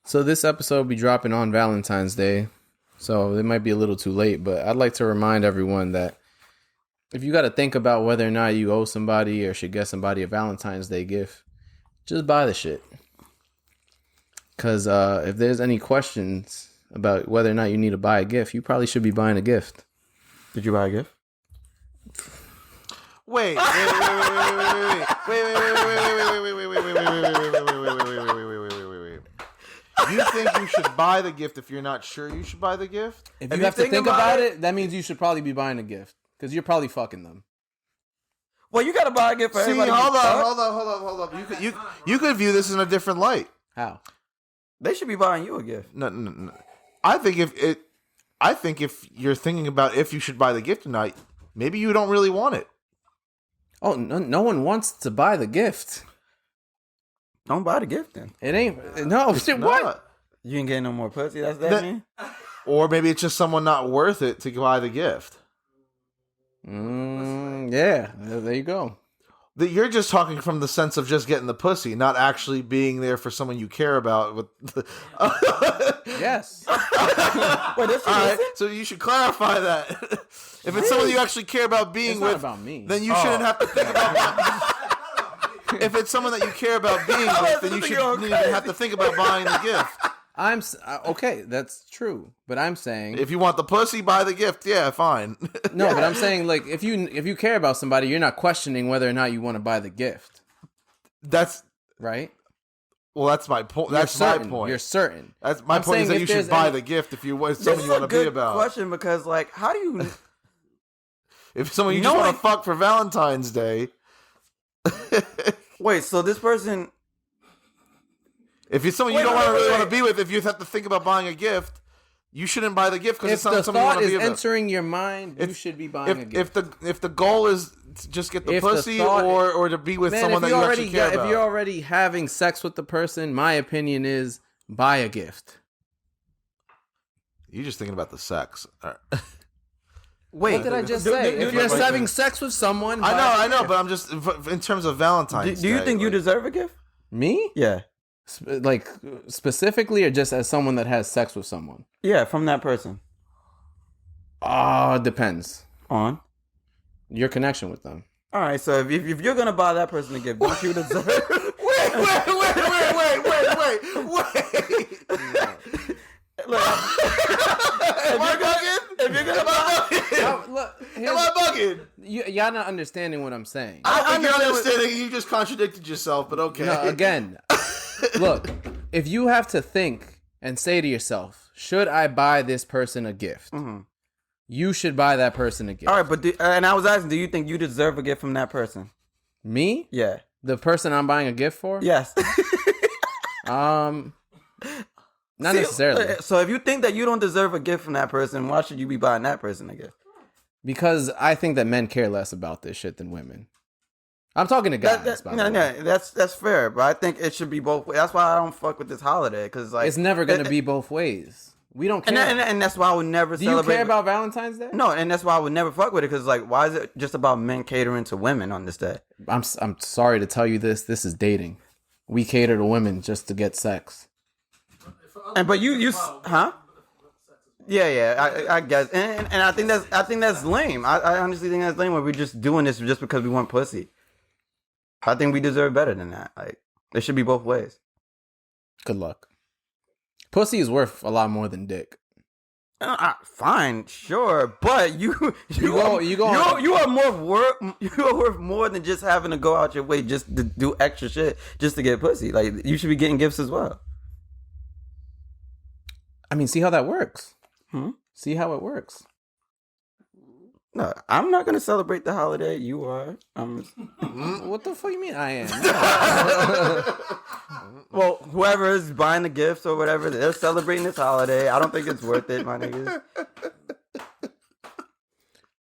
So this episode will be dropping on Valentine's Day, so it might be a little too late, but I'd like to remind everyone that if you got to think about whether or not you owe somebody or should get somebody a Valentine's Day gift, just buy the shit. Because if there's any questions about whether or not you need to buy a gift, you probably should be buying a gift. Did you buy a gift? Wait. You think you should buy the gift if you're not sure you should buy the gift? If you have to think about it, that means you should probably be buying a gift. Because you're probably fucking them. Well, you gotta buy a gift for See, everybody. hold up. You could view this in a different light. How? They should be buying you a gift. No. I think if you're thinking about if you should buy the gift or not, maybe you don't really want it. Oh, no one wants to buy the gift. Don't buy the gift then. It ain't. No, shit, what? Not. You ain't getting no more pussy. That's that mean? Or maybe it's just someone not worth it to buy the gift. Yeah, there you go. That you're just talking from the sense of just getting the pussy, not actually being there for someone you care about. Yes. Wait, this All right, so you should clarify that. If it's someone you actually care about being It's with, not about me. then you shouldn't have to think about. If it's someone that you care about being with, then you shouldn't even have to think about buying the gift. Okay, that's true, but I'm saying If you want the pussy, buy the gift. Yeah, fine. no, but I'm saying like if you care about somebody, you're not questioning whether or not you want to buy the gift, That's right? that's my point. You're That's certain. my point. You're certain. That's my I'm point. Is saying that if you should there's buy any- the gift if you it's This someone is you want a to be good about. question because, like, how do you? If someone you just want to fuck for Valentine's Day. Wait, so this person? If it's someone you don't really want to be with, if you have to think about buying a gift, you shouldn't buy the gift because If it's the not something you want thought to is be with. entering your mind, you should be buying a gift. If the goal is to just get the If the pussy thought- or to be with someone that you actually care about. If you're already having sex with the person, my opinion is buy a gift. You're just thinking about the sex. All right. Wait, What did I just say? If you're having sex with someone, I know, but I'm just in terms of Valentine's do you Day, think you like- deserve a gift? me? Yeah, Like specifically, or just as someone that has sex with someone? yeah, from that person. Oh, it depends. On. Your connection with them. All right, so if you're gonna buy that person a gift, don't you deserve? Wait. Look, Am I bugging? if you're gonna buy, Look, Am I bugging? y'all not understanding what I'm saying. I think you're understanding. You just contradicted yourself, but okay. No, again, look, if you have to think and say to yourself, should I buy this person a gift? You should buy that person a gift. all right, but and I was asking, do you think you deserve a gift from that person? Me? Yeah. The person I'm buying a gift for? Yes. Not necessarily. So if you think that you don't deserve a gift from that person, why should you be buying that person a gift? Because I think that men care less about this shit than women. I'm talking to guys, by the way. That's fair, but I think it should be both ways. That's why I don't fuck with this holiday, because like It's never going to be both ways. We don't care. and that's why I would never Do you celebrate. care about Valentine's Day? No, and that's why I would never fuck with it, because like, why is it just about men catering to women on this day? I'm sorry to tell you this. This is dating. We cater to women just to get sex. And but you huh? Yeah, I guess, and I think that's lame. I honestly think that's lame. Where we're just doing this just because we want pussy. I think we deserve better than that. Like, it should be both ways. Good luck. Pussy is worth a lot more than dick. Fine, sure, but you are worth more than just having to go out your way just to do extra shit just to get pussy. Like, you should be getting gifts as well. I mean, see how that works. See how it works. No, I'm not gonna celebrate the holiday. You are. What the fuck you mean I am? Well, whoever is buying the gifts or whatever, they're celebrating this holiday. I don't think it's worth it, my niggas.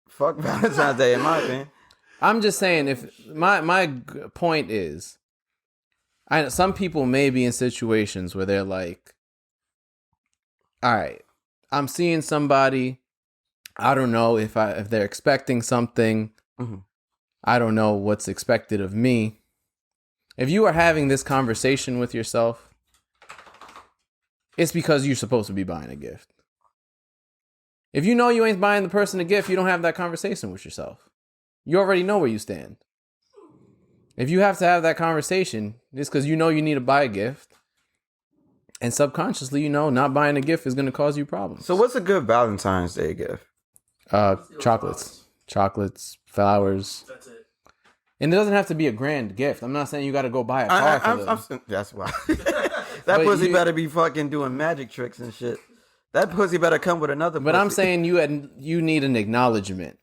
Fuck Valentine's Day, in my opinion. I'm just saying, if my point is, some people may be in situations where they're like, all right, I'm seeing somebody. I don't know if they're expecting something. I don't know what's expected of me. If you are having this conversation with yourself, it's because you're supposed to be buying a gift. If you know you ain't buying the person a gift, you don't have that conversation with yourself. You already know where you stand. If you have to have that conversation, it's because you know you need to buy a gift. And subconsciously, you know, not buying a gift is going to cause you problems. So what's a good Valentine's Day gift? Chocolates, flowers. That's it. And it doesn't have to be a grand gift. I'm not saying you got to go buy a car for them. That's why. That pussy better be fucking doing magic tricks and shit. That pussy better come with another pussy. But I'm saying you need an acknowledgement.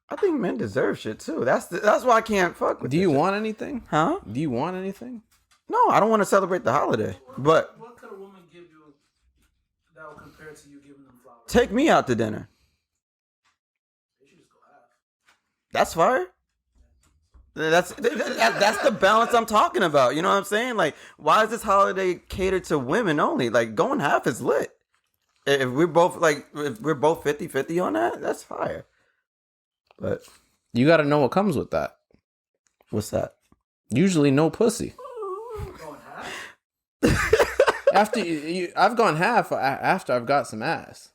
I think men deserve shit too. That's why I can't fuck with Do you shit. want anything? Huh? Do you want anything? No, I don't want to celebrate the holiday. But What could a woman give you that will compare to you giving them flowers? take me out to dinner. They should just go half. That's fire. That's the balance I'm talking about. You know what I'm saying? Like, why is this holiday catered to women only? Like, going half is lit. If we're both 50-50 on that, that's fire. But You got to know what comes with that. what's that? Usually no pussy. Going half? After I've gone half after I've got some ass.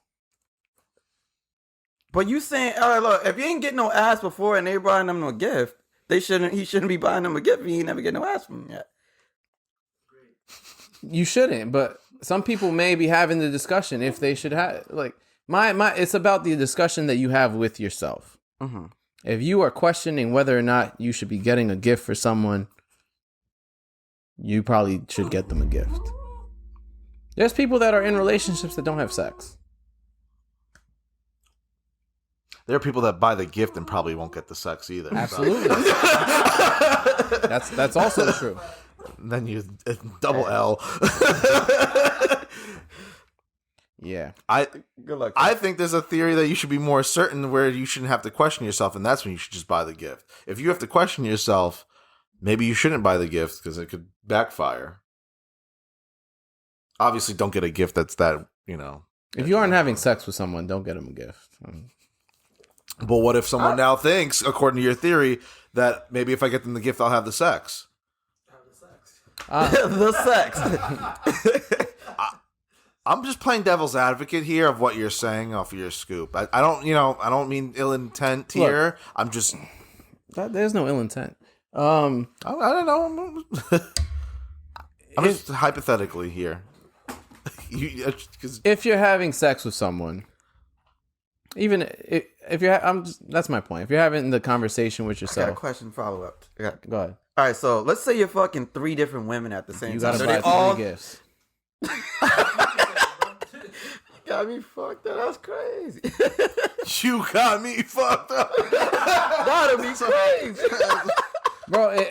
But you saying, all right, look, if you ain't getting no ass before and they buying them no gift, he shouldn't be buying them a gift if he ain't never get no ass from them yet. You shouldn't, but some people may be having the discussion if they should have, like, it's about the discussion that you have with yourself. Mm-hmm. If you are questioning whether or not you should be getting a gift for someone, you probably should get them a gift. There's people that are in relationships that don't have sex. There are people that buy the gift and probably won't get the sex either. Absolutely. That's also true. Then you double L. Yeah. Good luck. I think there's a theory that you should be more certain where you shouldn't have to question yourself, and that's when you should just buy the gift. If you have to question yourself, maybe you shouldn't buy the gift because it could backfire. Obviously, don't get a gift that's that, If you aren't having sex with someone, don't get them a gift. But what if someone now thinks, according to your theory, that maybe if I get them the gift, I'll have the sex? The sex. I'm just playing devil's advocate here of what you're saying off of your scoop. I don't mean ill intent here. Look, I'm just there's no ill intent. I don't know. I'm just hypothetically here. If you're having sex with someone, even if you're, that's my point. If you're having the conversation with I got a yourself, question follow up. go ahead. All right, so let's say you're fucking 3 different women at the same You time. gotta buy 3 gifts. Got me fucked up. That's crazy. You got me fucked up. That'll be crazy, Bro,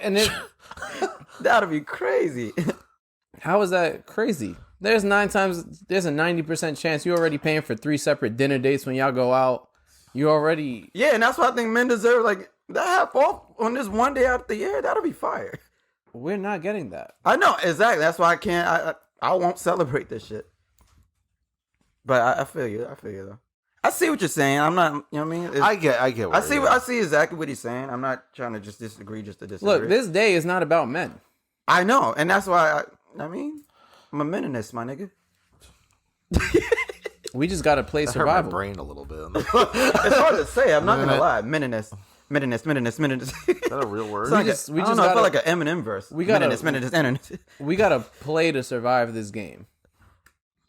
that'll be crazy. how is that crazy? There's a 90% chance you're already paying for 3 separate dinner dates when y'all go out. You already... Yeah, and that's why I think men deserve, like, that half off on this one day out of the year. That'll be fire. We're not getting that. I know, exactly. That's why I can't, I won't celebrate this shit. But I feel you. Though. I see what you're saying. I'm not, you know what I mean? I get what I see exactly what he's saying. I'm not trying to just disagree just to disagree. Look, this day is not about men. I know, and that's why I'm a meninist, my nigga. We just gotta play hurt survival. my brain a little bit. It's hard to say. I'm not gonna lie. Meninist. Is that a real word? I just don't know. I gotta- feel like an Eminem verse. we gotta- Meninist. We gotta play to survive this game.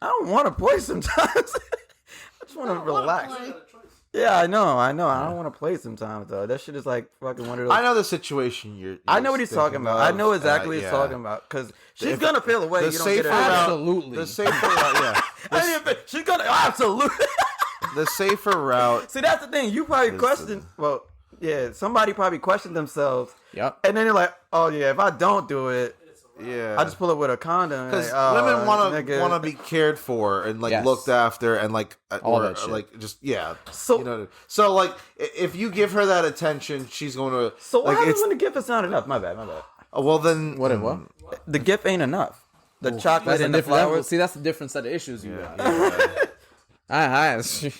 I don't want to play sometimes. I just want to relax. Yeah, I know. I don't want to play sometimes though. That shit is like fucking one of those. I know the situation I know what he's talking about. I know exactly what he's talking about because she's gonna feel away. You don't get her out. Absolutely. The safer route, yeah. She's gonna absolutely. The safer route. See, that's the thing. You probably question. Well, yeah, somebody probably questioned themselves. Yep. And then they're like, "Oh yeah, if I don't do it, Yeah, I just pull up with a condom." because like, women want nigga. to be cared for and like Yes. looked after and like All or, that shit. like just yeah. So- so like if you give her that attention, she's going to. So what like, happens when the gift is not enough? My bad. Well then, What? The gift ain't enough. The chocolate That's a and the different. flowers. See, that's a different set of issues you got.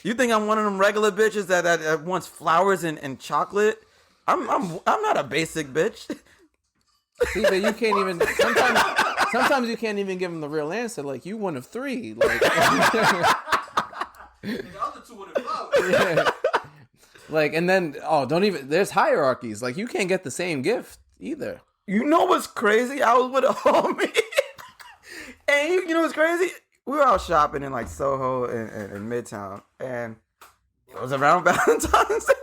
You think I'm one of them regular bitches that wants flowers and chocolate? I'm not a basic bitch. See, but you can't even. Sometimes you can't even give them the real answer. Like, you one of 3. Like, yeah. Like, and then don't even. There's hierarchies. Like, you can't get the same gift either. You know what's crazy? I was with a homie, and you know what's crazy? We were out shopping in like Soho and Midtown, and it was around Valentine's Day.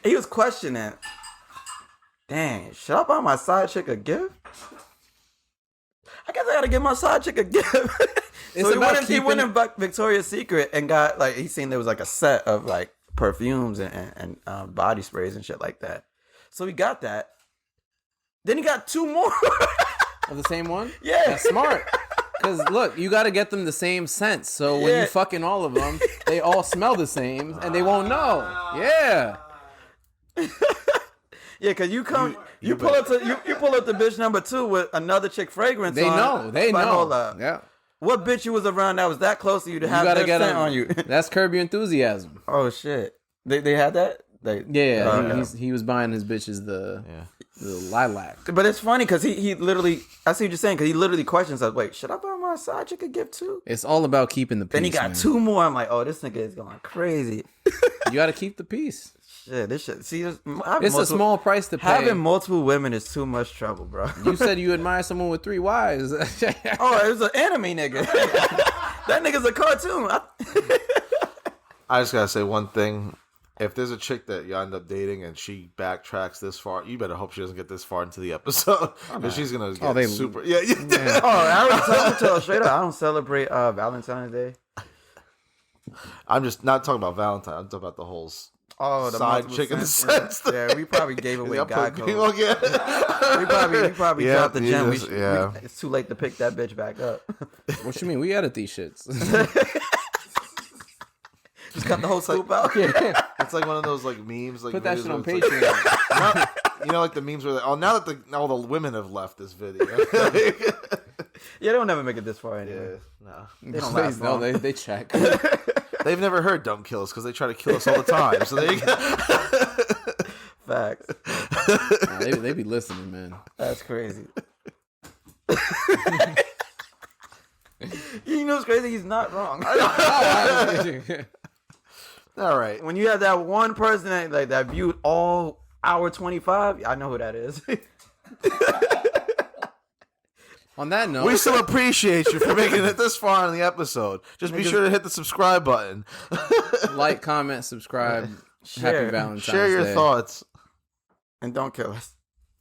And he was questioning, "Dang, should I buy my side chick a gift? I guess I gotta give my side chick a gift." So he went in Victoria's Secret and got like he seen there was like a set of like perfumes and body sprays and shit like that. So he got that. Then he got 2 more. Of the same one? Yeah. That's smart. Because, look, you got to get them the same scent. So when Yeah. you fucking all of them, they all smell the same and they won't know. Yeah. Yeah, cause you pull up the bitch number 2 with another chick fragrance. They on. know. They But know. hold up. Yeah. What bitch you was around that was that close to you to You have got to that get scent them on you? That's Curb Your Enthusiasm. Oh shit! They had that. Yeah. He was buying his bitches the lilac. But it's funny because he literally. I see what you're saying because he literally questions us. Wait, should I buy more a side chick could give too? It's all about keeping the peace. Then he got man. 2 more. I'm like, oh, this nigga is going crazy. You got to keep the peace. Shit, this shit. See, It's a small price to pay. Having multiple women is too much trouble, bro. You said you admire someone with 3 wives. Oh, it was an anime nigga. That nigga's a cartoon. I just gotta say one thing. If there's a chick that you end up dating and she backtracks this far, you better hope she doesn't get this far into the episode because she's gonna get super. Yeah. Oh, I already told her straight up. I don't celebrate Valentine's Day. I'm just not talking about Valentine. I'm talking about the whole the side chick in the sense. Yeah, we probably gave away God code. Yeah. We probably dropped the gem. Yeah. It's too late to pick that bitch back up. What you mean? We edit these shits. Just cut the whole scoop out. It's like one of those like memes. Like Put that shit on like, Patreon. you know, like the memes where now that all the women have left this video. Yeah, they'll never make it this far anyway. No. They don't last long. No, they check. They've never heard dumb kills because they try to kill us all the time. So there you go. Facts. Nah, they be listening, man. That's crazy. You know what's crazy? He's not wrong. All right. When you have that one person that viewed all hour 25, I know who that is. On that note, We still appreciate you for making it this far in the episode. Just be sure to hit the subscribe button. like, comment, subscribe. Share. Happy Valentine's Day. Share your thoughts. And don't kill us.